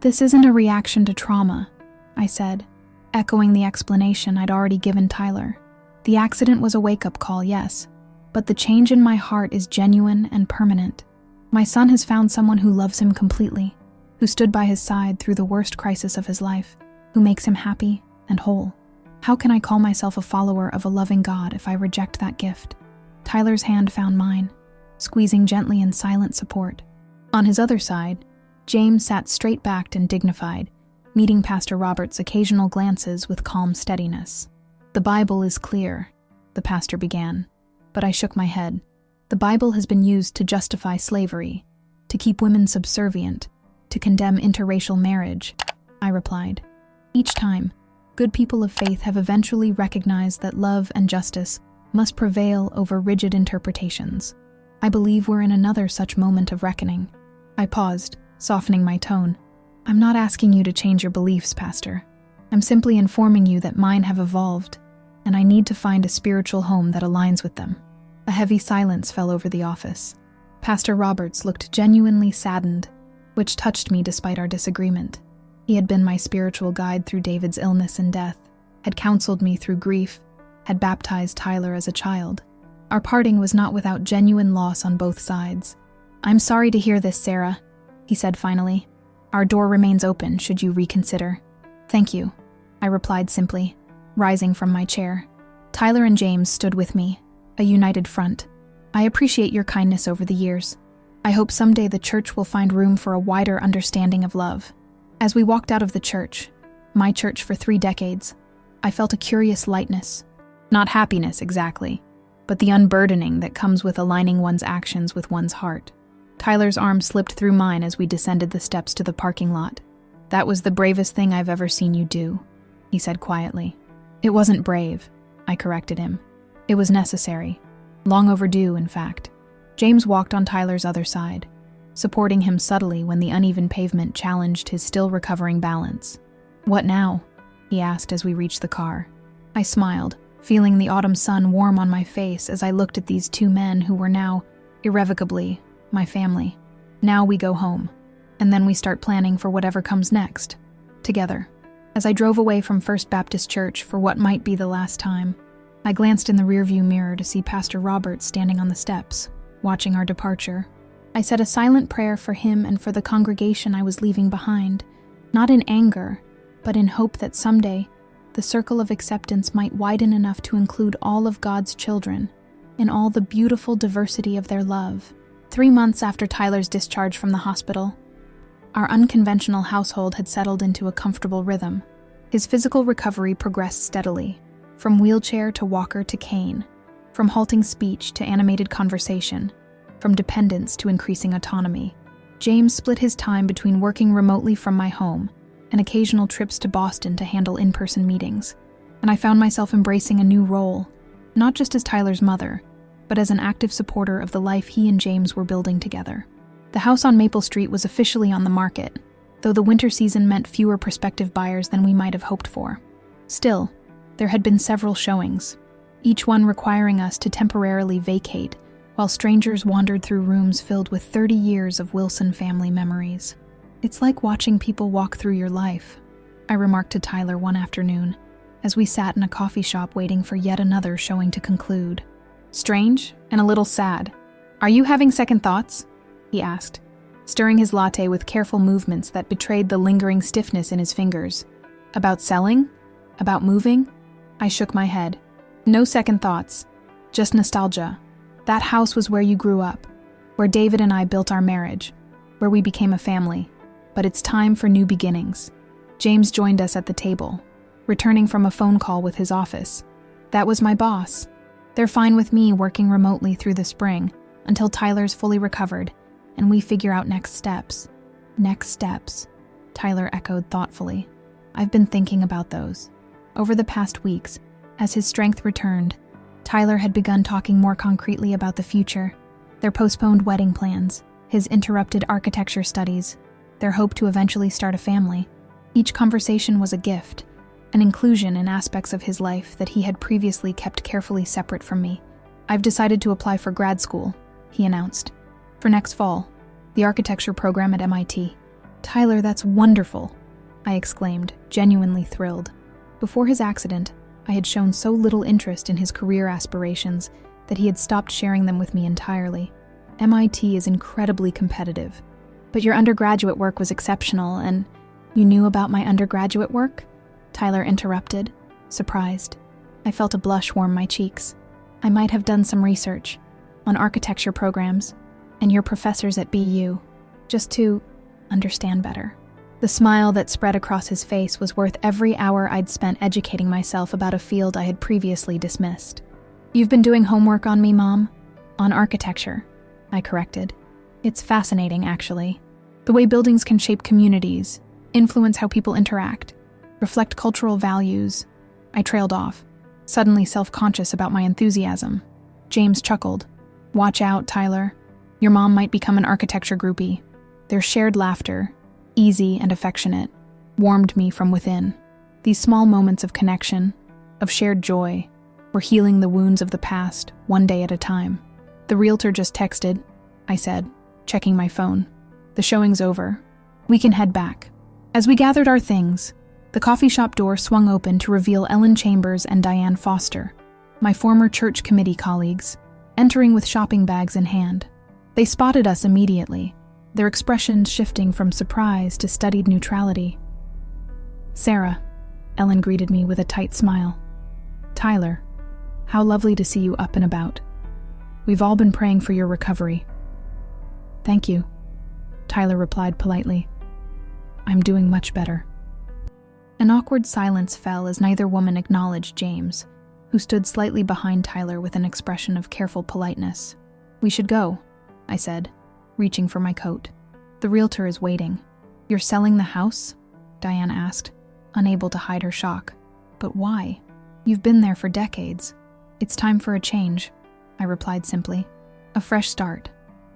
A: This isn't a reaction to trauma, I said, echoing the explanation I'd already given Tyler. The accident was a wake-up call, yes, but the change in my heart is genuine and permanent. My son has found someone who loves him completely, who stood by his side through the worst crisis of his life, who makes him happy and whole. How can I call myself a follower of a loving God if I reject that gift? Tyler's hand found mine, squeezing gently in silent support. On his other side, James sat straight-backed and dignified, meeting Pastor Robert's occasional glances with calm steadiness. "The Bible is clear," the pastor began, but I shook my head. "The Bible has been used to justify slavery, to keep women subservient, to condemn interracial marriage," I replied. "Each time, good people of faith have eventually recognized that love and justice must prevail over rigid interpretations. I believe we're in another such moment of reckoning." I paused, softening my tone. "I'm not asking you to change your beliefs, Pastor. I'm simply informing you that mine have evolved, and I need to find a spiritual home that aligns with them." A heavy silence fell over the office. Pastor Roberts looked genuinely saddened, which touched me despite our disagreement. He had been my spiritual guide through David's illness and death, had counseled me through grief, had baptized Tyler as a child. Our parting was not without genuine loss on both sides. "I'm sorry to hear this, Sarah," he said finally. "Our door remains open should you reconsider." "Thank you," I replied simply, rising from my chair. Tyler and James stood with me, a united front. "I appreciate your kindness over the years. I hope someday the church will find room for a wider understanding of love." As we walked out of the church, my church for 3 decades, I felt a curious lightness. Not happiness exactly, but the unburdening that comes with aligning one's actions with one's heart. Tyler's arm slipped through mine as we descended the steps to the parking lot. "That was the bravest thing I've ever seen you do," he said quietly. "It wasn't brave," I corrected him. "It was necessary. Long overdue, in fact." James walked on Tyler's other side, supporting him subtly when the uneven pavement challenged his still recovering balance. "What now?" he asked as we reached the car. I smiled, feeling the autumn sun warm on my face as I looked at these 2 men who were now, irrevocably, my family. Now we go home, and then we start planning for whatever comes next, together. As I drove away from First Baptist Church for what might be the last time, I glanced in the rearview mirror to see Pastor Robert standing on the steps, watching our departure. I said a silent prayer for him and for the congregation I was leaving behind, not in anger, but in hope that someday the circle of acceptance might widen enough to include all of God's children in all the beautiful diversity of their love. 3 months after Tyler's discharge from the hospital, our unconventional household had settled into a comfortable rhythm. His physical recovery progressed steadily, from wheelchair to walker to cane, from halting speech to animated conversation, from dependence to increasing autonomy. James split his time between working remotely from my home and occasional trips to Boston to handle in-person meetings, and I found myself embracing a new role, not just as Tyler's mother, but as an active supporter of the life he and James were building together. The house on Maple Street was officially on the market, though the winter season meant fewer prospective buyers than we might have hoped for. Still, there had been several showings, each one requiring us to temporarily vacate while strangers wandered through rooms filled with 30 years of Wilson family memories. "It's like watching people walk through your life," I remarked to Tyler one afternoon, as we sat in a coffee shop waiting for yet another showing to conclude. "Strange and a little sad. Are you having second thoughts?" he asked, stirring his latte with careful movements that betrayed the lingering stiffness in his fingers. "About selling? About moving?" I shook my head. "No second thoughts. Just nostalgia. That house was where you grew up, where David and I built our marriage, where we became a family. But it's time for new beginnings." James joined us at the table, returning from a phone call with his office. "That was my boss. They're fine with me working remotely through the spring until Tyler's fully recovered and we figure out next steps." "Next steps," Tyler echoed thoughtfully. "I've been thinking about those." Over the past weeks, as his strength returned, Tyler had begun talking more concretely about the future, their postponed wedding plans, his interrupted architecture studies, their hope to eventually start a family. Each conversation was a gift, an inclusion in aspects of his life that he had previously kept carefully separate from me. "I've decided to apply for grad school," he announced. "For next fall, the architecture program at MIT. "Tyler, that's wonderful," I exclaimed, genuinely thrilled. Before his accident, I had shown so little interest in his career aspirations that he had stopped sharing them with me entirely. MIT is incredibly competitive. But your undergraduate work was exceptional, and you knew about my undergraduate work? Tyler interrupted, surprised. I felt a blush warm my cheeks. I might have done some research on architecture programs and your professors at BU, just to understand better. The smile that spread across his face was worth every hour I'd spent educating myself about a field I had previously dismissed. You've been doing homework on me, Mom? On architecture, I corrected. It's fascinating, actually. The way buildings can shape communities, influence how people interact, reflect cultural values. I trailed off, suddenly self-conscious about my enthusiasm. James chuckled. Watch out, Tyler. Your mom might become an architecture groupie. Their shared laughter, easy and affectionate, warmed me from within. These small moments of connection, of shared joy, were healing the wounds of the past, one day at a time. The realtor just texted, I said, checking my phone. The showing's over. We can head back. As we gathered our things, the coffee shop door swung open to reveal Ellen Chambers and Diane Foster, my former church committee colleagues, entering with shopping bags in hand. They spotted us immediately, their expressions shifting from surprise to studied neutrality. Sarah, Ellen greeted me with a tight smile. Tyler, how lovely to see you up and about. We've all been praying for your recovery. Thank you, Tyler replied politely. I'm doing much better. An awkward silence fell as neither woman acknowledged James, who stood slightly behind Tyler with an expression of careful politeness. We should go, I said, reaching for my coat. The realtor is waiting. You're selling the house? Diane asked, unable to hide her shock. But why? You've been there for decades. It's time for a change, I replied simply. A fresh start.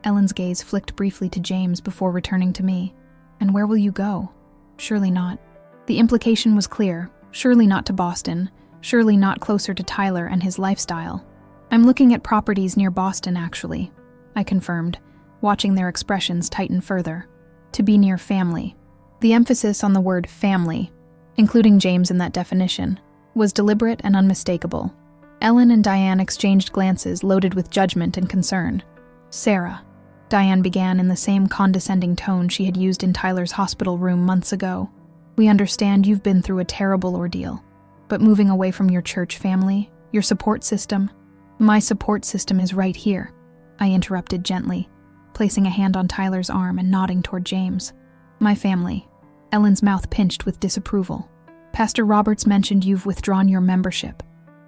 A: Ellen's gaze flicked briefly to James before returning to me. And where will you go? Surely not. The implication was clear. Surely not to Boston. Surely not closer to Tyler and his lifestyle. I'm looking at properties near Boston, actually, I confirmed, watching their expressions tighten further. To be near family. The emphasis on the word family, including James in that definition, was deliberate and unmistakable. Ellen and Diane exchanged glances loaded with judgment and concern. Sarah, Diane began in the same condescending tone she had used in Tyler's hospital room months ago. We understand you've been through a terrible ordeal, but moving away from your church family, your support system, my support system is right here, I interrupted gently, placing a hand on Tyler's arm and nodding toward James. My family. Ellen's mouth pinched with disapproval. Pastor Roberts mentioned you've withdrawn your membership.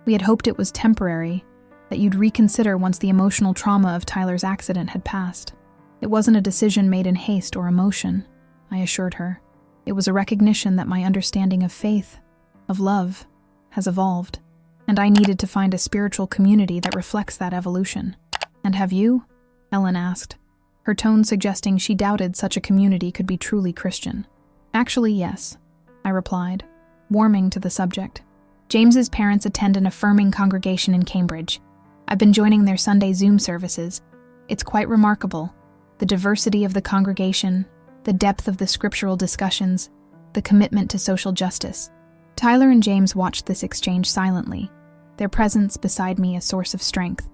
A: We had hoped it was temporary, that you'd reconsider once the emotional trauma of Tyler's accident had passed. It wasn't a decision made in haste or emotion, I assured her. It was a recognition that my understanding of faith, of love, has evolved, and I needed to find a spiritual community that reflects that evolution. And have you? Ellen asked, her tone suggesting she doubted such a community could be truly Christian. Actually, yes, I replied, warming to the subject. James's parents attend an affirming congregation in Cambridge. I've been joining their Sunday Zoom services. It's quite remarkable. The diversity of the congregation, the depth of the scriptural discussions, the commitment to social justice. Tyler and James watched this exchange silently, their presence beside me a source of strength.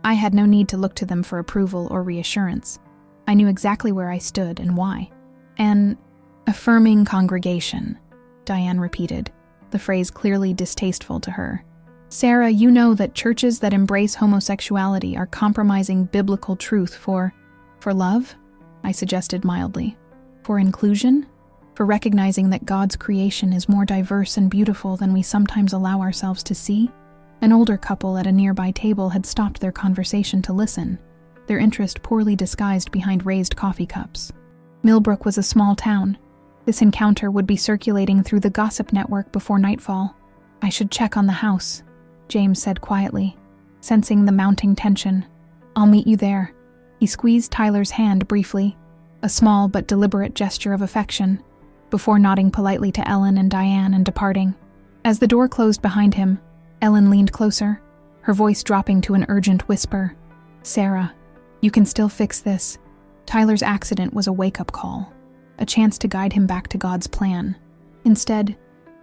A: I had no need to look to them for approval or reassurance. I knew exactly where I stood and why. An affirming congregation, Diane repeated, the phrase clearly distasteful to her. Sarah, you know that churches that embrace homosexuality are compromising biblical truth for love? I suggested mildly. For inclusion? For recognizing that God's creation is more diverse and beautiful than we sometimes allow ourselves to see? An older couple at a nearby table had stopped their conversation to listen, their interest poorly disguised behind raised coffee cups. Millbrook was a small town. This encounter would be circulating through the gossip network before nightfall. I should check on the house, James said quietly, sensing the mounting tension. I'll meet you there. He squeezed Tyler's hand briefly, a small but deliberate gesture of affection, before nodding politely to Ellen and Diane and departing. As the door closed behind him, Ellen leaned closer, her voice dropping to an urgent whisper. Sarah, you can still fix this. Tyler's accident was a wake-up call, a chance to guide him back to God's plan. Instead,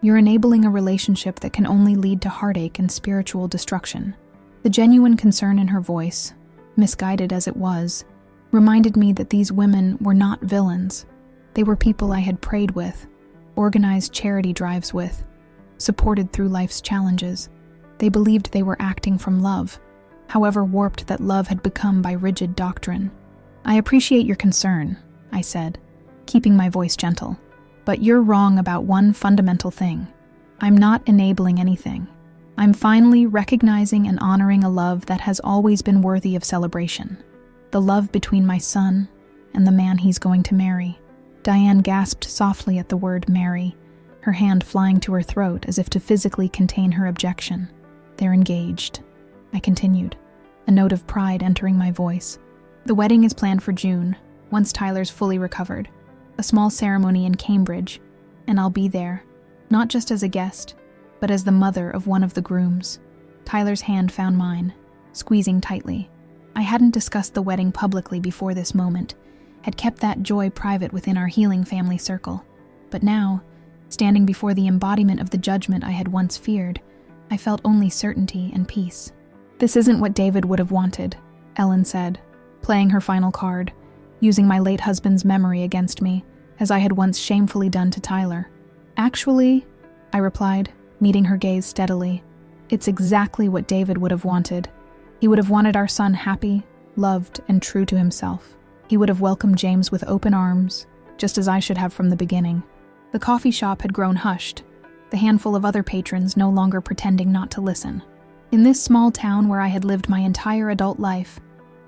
A: You're enabling a relationship that can only lead to heartache and spiritual destruction." The genuine concern in her voice, misguided as it was, reminded me that these women were not villains. They were people I had prayed with, organized charity drives with, supported through life's challenges. They believed they were acting from love, however warped that love had become by rigid doctrine. "I appreciate your concern," I said, keeping my voice gentle. "But you're wrong about one fundamental thing. I'm not enabling anything. I'm finally recognizing and honoring a love that has always been worthy of celebration. The love between my son and the man he's going to marry." Diane gasped softly at the word marry, her hand flying to her throat as if to physically contain her objection. "They're engaged," I continued, a note of pride entering my voice. "The wedding is planned for June, once Tyler's fully recovered. A small ceremony in Cambridge, and I'll be there, not just as a guest, but as the mother of one of the grooms." Tyler's hand found mine, squeezing tightly. I hadn't discussed the wedding publicly before this moment, had kept that joy private within our healing family circle. But now, standing before the embodiment of the judgment I had once feared, I felt only certainty and peace. "This isn't what David would have wanted," Ellen said, playing her final card, using my late husband's memory against me, as I had once shamefully done to Tyler. "Actually," I replied, meeting her gaze steadily, "it's exactly what David would have wanted. He would have wanted our son happy, loved, and true to himself. He would have welcomed James with open arms, just as I should have from the beginning." The coffee shop had grown hushed, the handful of other patrons no longer pretending not to listen. In this small town where I had lived my entire adult life,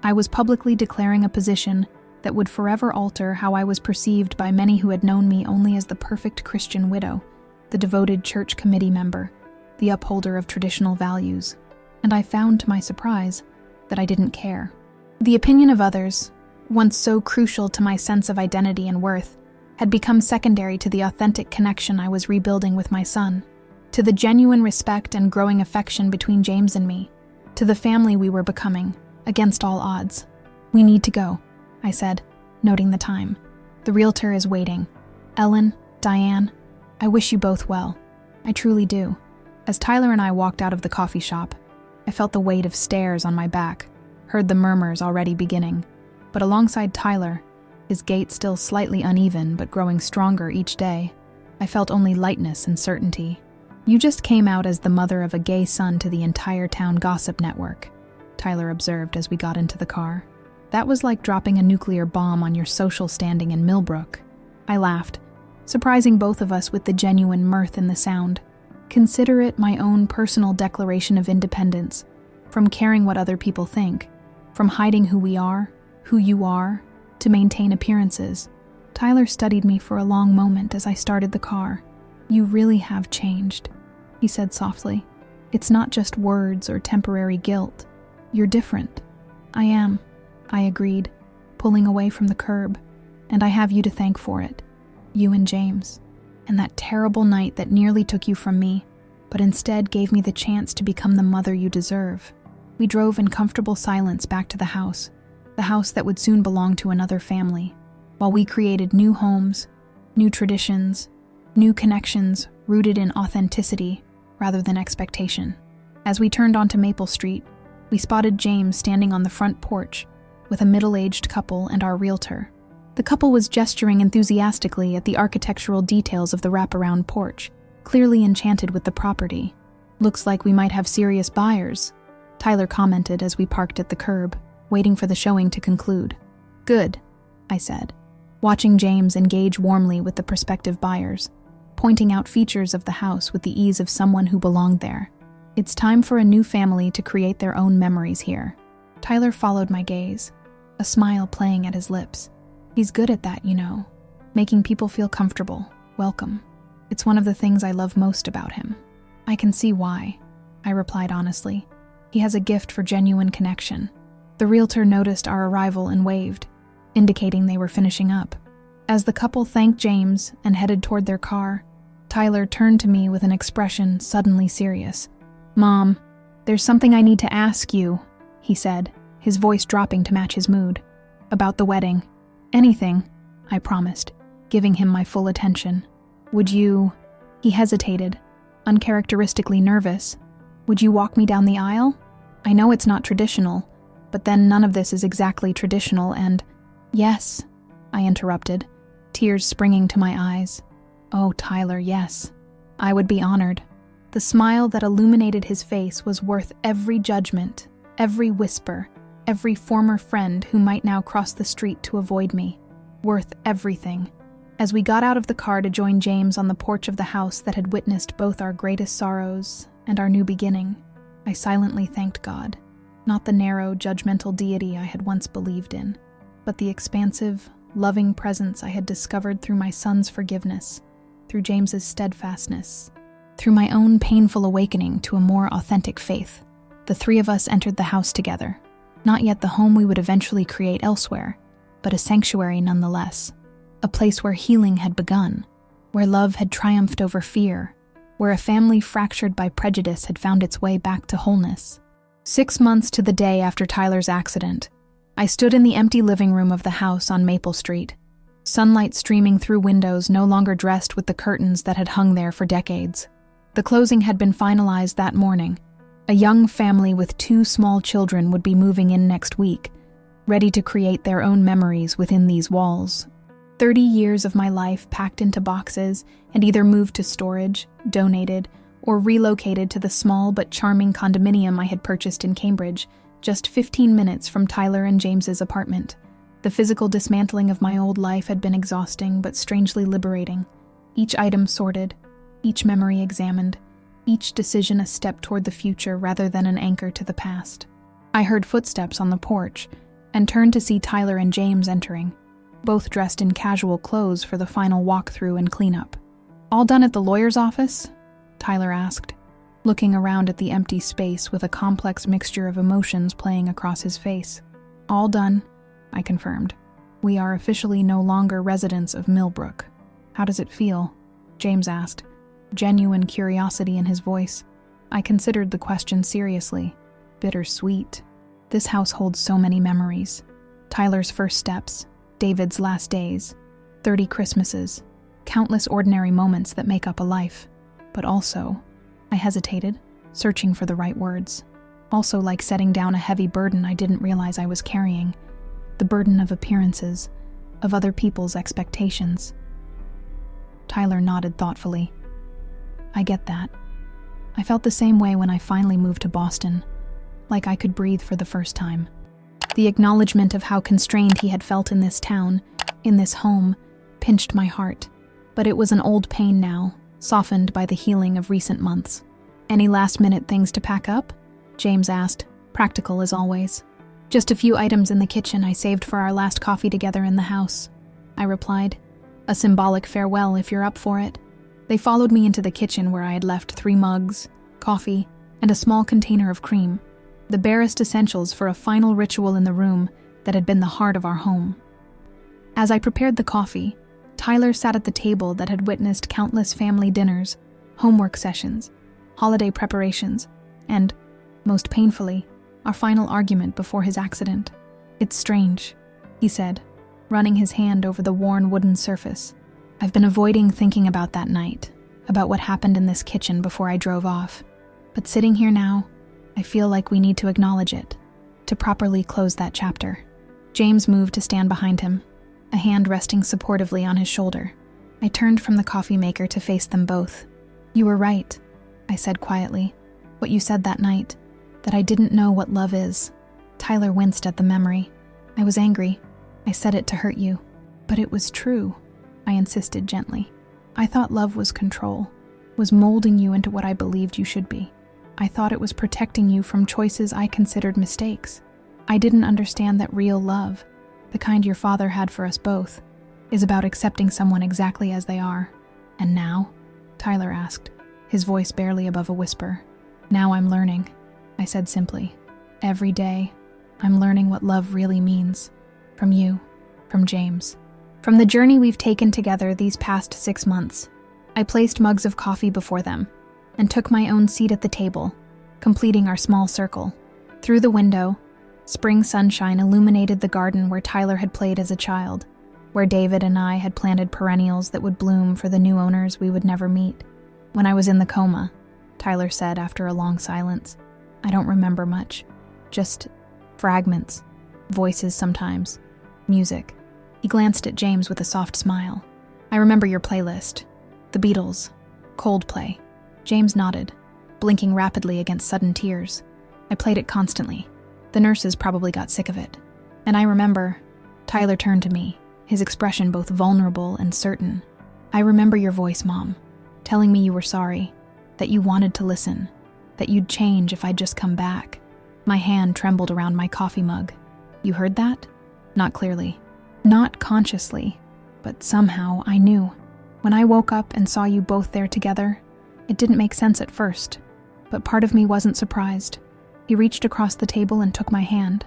A: I was publicly declaring a position that would forever alter how I was perceived by many who had known me only as the perfect Christian widow, the devoted church committee member, the upholder of traditional values. And I found to my surprise that I didn't care. The opinion of others, once so crucial to my sense of identity and worth, had become secondary to the authentic connection I was rebuilding with my son, to the genuine respect and growing affection between James and me, to the family we were becoming, against all odds. "We need to go," I said, noting the time. "The realtor is waiting. Ellen, Diane, I wish you both well. I truly do." As Tyler and I walked out of the coffee shop, I felt the weight of stares on my back, heard the murmurs already beginning. But alongside Tyler, his gait still slightly uneven but growing stronger each day, I felt only lightness and certainty. "You just came out as the mother of a gay son to the entire town gossip network," Tyler observed as we got into the car. "That was like dropping a nuclear bomb on your social standing in Millbrook." I laughed, surprising both of us with the genuine mirth in the sound. Consider it my own personal declaration of independence, from caring what other people think, from hiding who we are, who you are, to maintain appearances. Tyler studied me for a long moment as I started the car. "You really have changed," he said softly. "It's not just words or temporary guilt. You're different." "I am," I agreed, pulling away from the curb. "And I have you to thank for it. You and James. And that terrible night that nearly took you from me, but instead gave me the chance to become the mother you deserve." We drove in comfortable silence back to the house that would soon belong to another family, while we created new homes, new traditions, new connections rooted in authenticity rather than expectation. As we turned onto Maple Street, we spotted James standing on the front porch with a middle-aged couple and our realtor. The couple was gesturing enthusiastically at the architectural details of the wraparound porch, clearly enchanted with the property. "Looks like we might have serious buyers," Tyler commented as we parked at the curb, waiting for the showing to conclude. "Good," I said, watching James engage warmly with the prospective buyers, pointing out features of the house with the ease of someone who belonged there. "It's time for a new family to create their own memories here." Tyler followed my gaze, a smile playing at his lips. "He's good at that, you know, making people feel comfortable, welcome. It's one of the things I love most about him." "I can see why," I replied honestly. "He has a gift for genuine connection." The realtor noticed our arrival and waved, indicating they were finishing up. As the couple thanked James and headed toward their car, Tyler turned to me with an expression suddenly serious. "Mom, there's something I need to ask you," he said, his voice dropping to match his mood. "About the wedding." "Anything," I promised, giving him my full attention. "Would you..." He hesitated, uncharacteristically nervous. "Would you walk me down the aisle? I know it's not traditional, but then none of this is exactly traditional and—" "Yes," I interrupted, tears springing to my eyes. "Oh, Tyler, yes. I would be honored." The smile that illuminated his face was worth every judgment, every whisper, every former friend who might now cross the street to avoid me. Worth everything. As we got out of the car to join James on the porch of the house that had witnessed both our greatest sorrows and our new beginning, I silently thanked God, not the narrow, judgmental deity I had once believed in, but the expansive, loving presence I had discovered through my son's forgiveness, through James's steadfastness, through my own painful awakening to a more authentic faith. The three of us entered the house together, not yet the home we would eventually create elsewhere, but a sanctuary nonetheless. A place where healing had begun, where love had triumphed over fear, where a family fractured by prejudice had found its way back to wholeness. 6 months to the day after Tyler's accident, I stood in the empty living room of the house on Maple Street, sunlight streaming through windows no longer dressed with the curtains that had hung there for decades. The closing had been finalized that morning. A young family with 2 small children would be moving in next week, ready to create their own memories within these walls. 30 years of my life packed into boxes and either moved to storage, donated, or relocated to the small but charming condominium I had purchased in Cambridge, just 15 minutes from Tyler and James's apartment. The physical dismantling of my old life had been exhausting but strangely liberating. Each item sorted, each memory examined, each decision a step toward the future rather than an anchor to the past. I heard footsteps on the porch and turned to see Tyler and James entering, both dressed in casual clothes for the final walkthrough and cleanup. "All done at the lawyer's office?" Tyler asked, looking around at the empty space with a complex mixture of emotions playing across his face. "All done," I confirmed. "We are officially no longer residents of Millbrook." "How does it feel?" James asked, genuine curiosity in his voice. I considered the question seriously. Bittersweet. This house holds so many memories. Tyler's first steps, David's last days, 30 Christmases, countless ordinary moments that make up a life. But also, I hesitated, searching for the right words. Also like setting down a heavy burden I didn't realize I was carrying. The burden of appearances, of other people's expectations. Tyler nodded thoughtfully. "I get that. I felt the same way when I finally moved to Boston, like I could breathe for the first time." The acknowledgement of how constrained he had felt in this town, in this home, pinched my heart. But it was an old pain now, softened by the healing of recent months. "Any last-minute things to pack up?" James asked, practical as always. "Just a few items in the kitchen I saved for our last coffee together in the house," I replied. "A symbolic farewell if you're up for it." They followed me into the kitchen where I had left 3 mugs, coffee, and a small container of cream, the barest essentials for a final ritual in the room that had been the heart of our home. As I prepared the coffee, Tyler sat at the table that had witnessed countless family dinners, homework sessions, holiday preparations, and, most painfully, our final argument before his accident. "It's strange," he said, running his hand over the worn wooden surface. "I've been avoiding thinking about that night, about what happened in this kitchen before I drove off. But sitting here now, I feel like we need to acknowledge it, to properly close that chapter." James moved to stand behind him, a hand resting supportively on his shoulder. I turned from the coffee maker to face them both. "You were right," I said quietly. "What you said that night, that I didn't know what love is." Tyler winced at the memory. "I was angry. I said it to hurt you. But it was true," I insisted gently. "I thought love was control, was molding you into what I believed you should be. I thought it was protecting you from choices I considered mistakes. I didn't understand that real love, the kind your father had for us both, is about accepting someone exactly as they are." "And now?" Tyler asked, his voice barely above a whisper. "Now I'm learning," I said simply. "Every day, I'm learning what love really means. From you, from James. From the journey we've taken together these past 6 months." I placed mugs of coffee before them and took my own seat at the table, completing our small circle. Through the window, spring sunshine illuminated the garden where Tyler had played as a child, where David and I had planted perennials that would bloom for the new owners we would never meet. When I was in the coma, Tyler said after a long silence. I don't remember much. Just fragments, voices sometimes, music. He glanced at James with a soft smile. I remember your playlist. The Beatles, Coldplay. James nodded, blinking rapidly against sudden tears. I played it constantly. The nurses probably got sick of it. And I remember, Tyler turned to me, his expression both vulnerable and certain. I remember your voice, Mom, telling me you were sorry, that you wanted to listen, that you'd change if I'd just come back. My hand trembled around my coffee mug. You heard that? Not clearly. Not consciously, but somehow I knew. When I woke up and saw you both there together, it didn't make sense at first, but part of me wasn't surprised. He reached across the table and took my hand.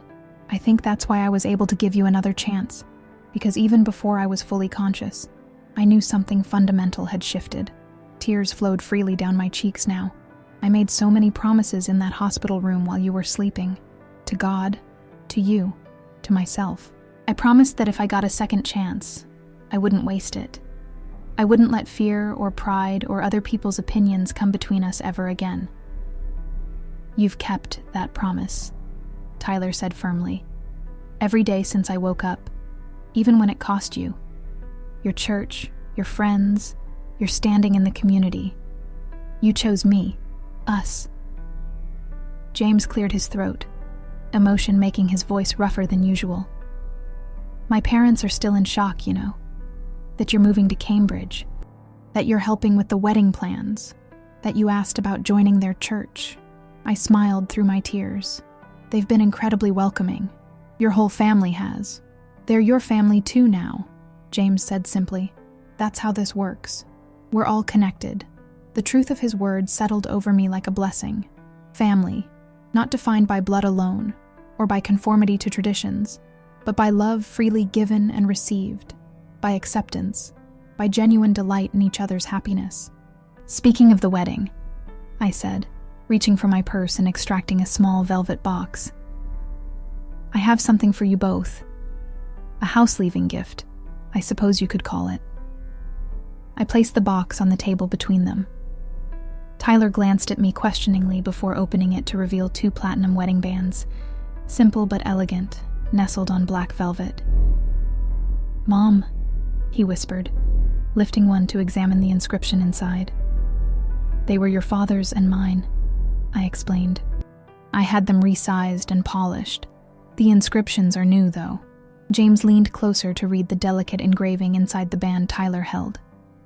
A: I think that's why I was able to give you another chance, because even before I was fully conscious, I knew something fundamental had shifted. Tears flowed freely down my cheeks now. I made so many promises in that hospital room while you were sleeping. To God, to you, to myself. I promised that if I got a second chance, I wouldn't waste it. I wouldn't let fear or pride or other people's opinions come between us ever again. You've kept that promise, Tyler said firmly. Every day since I woke up, even when it cost you. Your church, your friends, your standing in the community. You chose me, us. James cleared his throat, emotion making his voice rougher than usual. My parents are still in shock, you know. That you're moving to Cambridge, that you're helping with the wedding plans, that you asked about joining their church. I smiled through my tears. They've been incredibly welcoming. Your whole family has. They're your family too now, James said simply. That's how this works. We're all connected. The truth of his words settled over me like a blessing. Family, not defined by blood alone, or by conformity to traditions, but by love freely given and received, by acceptance, by genuine delight in each other's happiness. Speaking of the wedding, I said, reaching for my purse and extracting a small velvet box. I have something for you both. A house-leaving gift, I suppose you could call it. I placed the box on the table between them. Tyler glanced at me questioningly before opening it to reveal 2 platinum wedding bands, simple but elegant, nestled on black velvet. Mom, he whispered, lifting one to examine the inscription inside. They were your father's and mine, I explained. I had them resized and polished. The inscriptions are new, though. James leaned closer to read the delicate engraving inside the band Tyler held.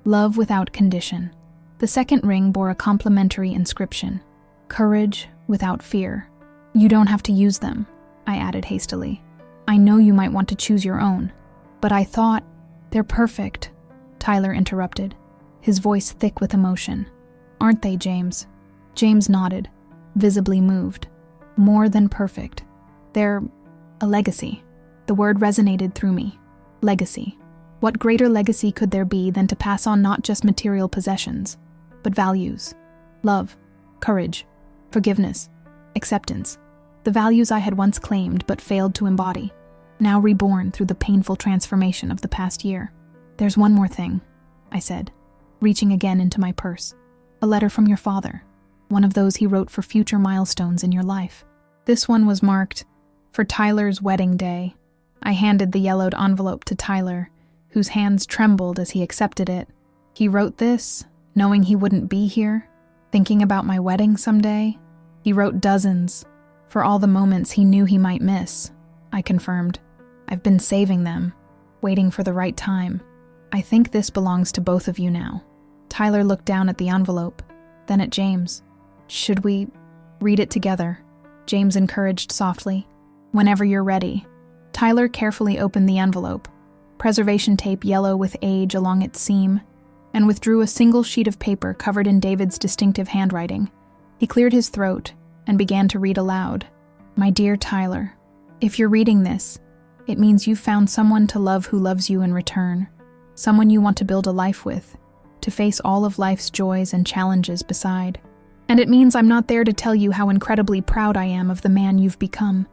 A: Love without condition. The second ring bore a complimentary inscription. Courage without fear. You don't have to use them, I added hastily. I know you might want to choose your own, but I thought, they're perfect, Tyler interrupted, his voice thick with emotion. Aren't they, James? James nodded, visibly moved. More than perfect. They're a legacy. The word resonated through me. Legacy. What greater legacy could there be than to pass on not just material possessions, but values, love, courage, forgiveness, acceptance, the values I had once claimed but failed to embody, now reborn through the painful transformation of the past year. There's one more thing, I said, reaching again into my purse. A letter from your father, one of those he wrote for future milestones in your life. This one was marked, for Tyler's wedding day. I handed the yellowed envelope to Tyler, whose hands trembled as he accepted it. He wrote this, knowing he wouldn't be here, thinking about my wedding someday. He wrote dozens, for all the moments he knew he might miss, I confirmed. I've been saving them, waiting for the right time. I think this belongs to both of you now. Tyler looked down at the envelope, then at James. Should we read it together? James encouraged softly. Whenever you're ready. Tyler carefully opened the envelope, preservation tape yellow with age along its seam, and withdrew a single sheet of paper covered in David's distinctive handwriting. He cleared his throat and began to read aloud. My dear Tyler, if you're reading this, it means you've found someone to love who loves you in return, someone you want to build a life with, to face all of life's joys and challenges beside. And it means I'm not there to tell you how incredibly proud I am of the man you've become.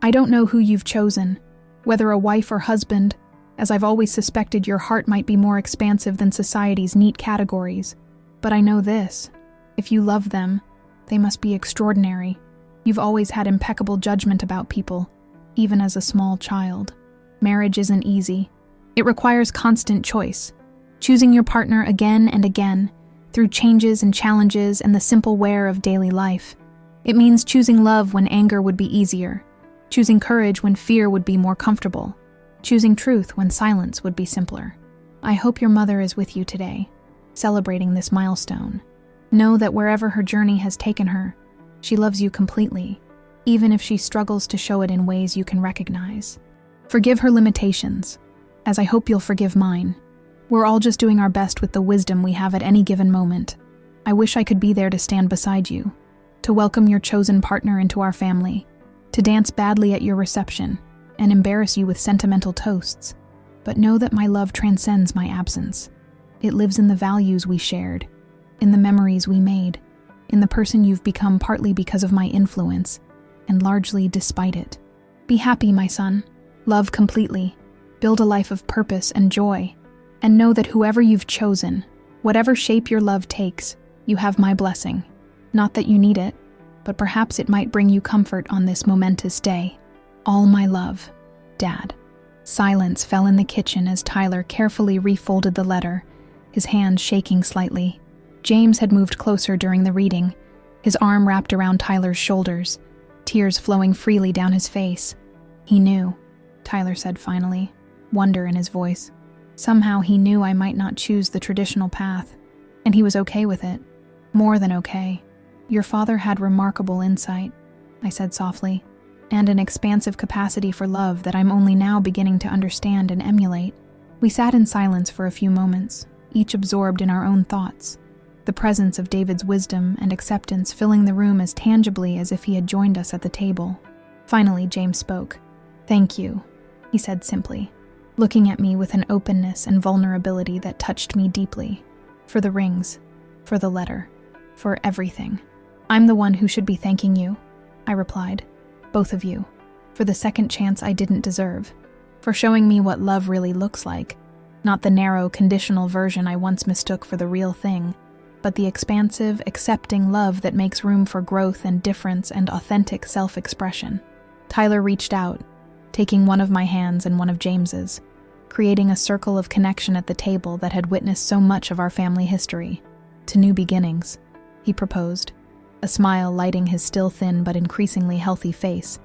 A: I don't know who you've chosen, whether a wife or husband, as I've always suspected your heart might be more expansive than society's neat categories. But I know this. If you love them, they must be extraordinary. You've always had impeccable judgment about people, even as a small child. Marriage isn't easy. It requires constant choice, choosing your partner again and again, through changes and challenges and the simple wear of daily life. It means choosing love when anger would be easier, choosing courage when fear would be more comfortable, choosing truth when silence would be simpler. I hope your mother is with you today, celebrating this milestone. Know that wherever her journey has taken her, she loves you completely, even if she struggles to show it in ways you can recognize. Forgive her limitations, as I hope you'll forgive mine. We're all just doing our best with the wisdom we have at any given moment. I wish I could be there to stand beside you, to welcome your chosen partner into our family, to dance badly at your reception, and embarrass you with sentimental toasts. But know that my love transcends my absence. It lives in the values we shared, in the memories we made, in the person you've become partly because of my influence, and largely despite it. Be happy, my son. Love completely. Build a life of purpose and joy. And know that whoever you've chosen, whatever shape your love takes, you have my blessing. Not that you need it, but perhaps it might bring you comfort on this momentous day. All my love, Dad. Silence fell in the kitchen as Tyler carefully refolded the letter, his hand shaking slightly. James had moved closer during the reading, his arm wrapped around Tyler's shoulders, tears flowing freely down his face. He knew, Tyler said finally, wonder in his voice. Somehow he knew I might not choose the traditional path, and he was okay with it. More than okay. Your father had remarkable insight, I said softly, and an expansive capacity for love that I'm only now beginning to understand and emulate. We sat in silence for a few moments, each absorbed in our own thoughts, the presence of David's wisdom and acceptance filling the room as tangibly as if he had joined us at the table. Finally, James spoke. "Thank you," he said simply, looking at me with an openness and vulnerability that touched me deeply. "For the rings, for the letter, for everything. I'm the one who should be thanking you," I replied. "Both of you, for the second chance I didn't deserve, for showing me what love really looks like, not the narrow, conditional version I once mistook for the real thing, but the expansive, accepting love that makes room for growth and difference and authentic self-expression." Tyler reached out, taking one of my hands and one of James's, creating a circle of connection at the table that had witnessed so much of our family history. "To new beginnings," he proposed, a smile lighting his still thin but increasingly healthy face.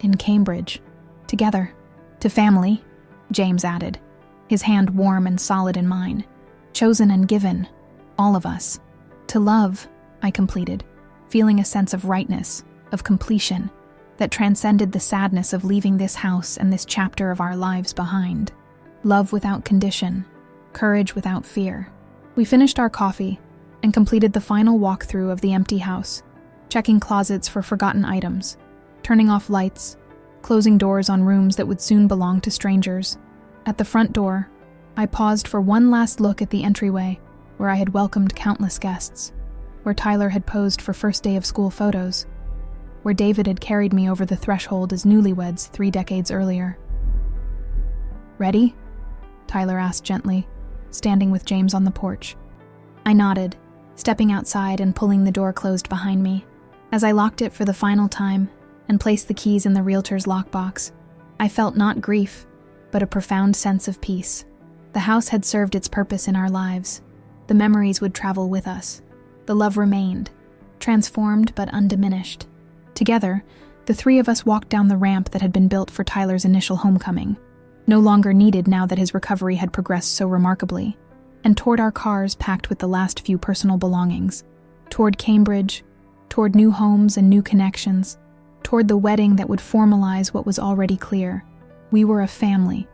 A: "In Cambridge. Together. To family," James added, his hand warm and solid in mine. "Chosen and given. All of us. To love," I completed, feeling a sense of rightness, of completion, that transcended the sadness of leaving this house and this chapter of our lives behind. Love without condition. Courage without fear. We finished our coffee and completed the final walkthrough of the empty house, checking closets for forgotten items, turning off lights, closing doors on rooms that would soon belong to strangers. At the front door, I paused for one last look at the entryway where I had welcomed countless guests, where Tyler had posed for first day of school photos, where David had carried me over the threshold as newlyweds 3 decades earlier. "Ready?" Tyler asked gently, standing with James on the porch. I nodded, stepping outside and pulling the door closed behind me. As I locked it for the final time and placed the keys in the realtor's lockbox, I felt not grief, but a profound sense of peace. The house had served its purpose in our lives. The memories would travel with us. The love remained, transformed but undiminished. Together, the 3 of us walked down the ramp that had been built for Tyler's initial homecoming, no longer needed now that his recovery had progressed so remarkably, and toward our cars packed with the last few personal belongings, toward Cambridge, toward new homes and new connections, toward the wedding that would formalize what was already clear. We were a family,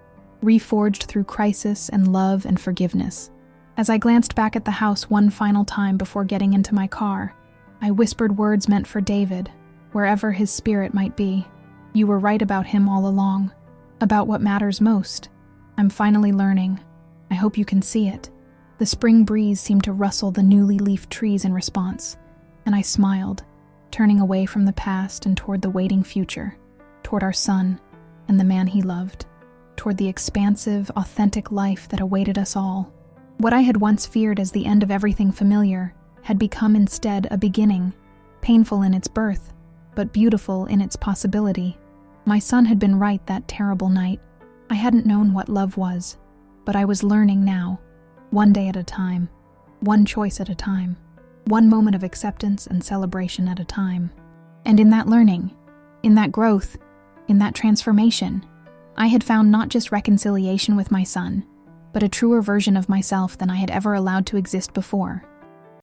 A: reforged through crisis and love and forgiveness. As I glanced back at the house one final time before getting into my car, I whispered words meant for David, wherever his spirit might be. "You were right about him all along, about what matters most. I'm finally learning. I hope you can see it." The spring breeze seemed to rustle the newly leafed trees in response, and I smiled, turning away from the past and toward the waiting future, toward our son and the man he loved, toward the expansive, authentic life that awaited us all. What I had once feared as the end of everything familiar had become instead a beginning, painful in its birth, but beautiful in its possibility. My son had been right that terrible night. I hadn't known what love was, but I was learning now, one day at a time, one choice at a time, one moment of acceptance and celebration at a time. And in that learning, in that growth, in that transformation, I had found not just reconciliation with my son, but a truer version of myself than I had ever allowed to exist before.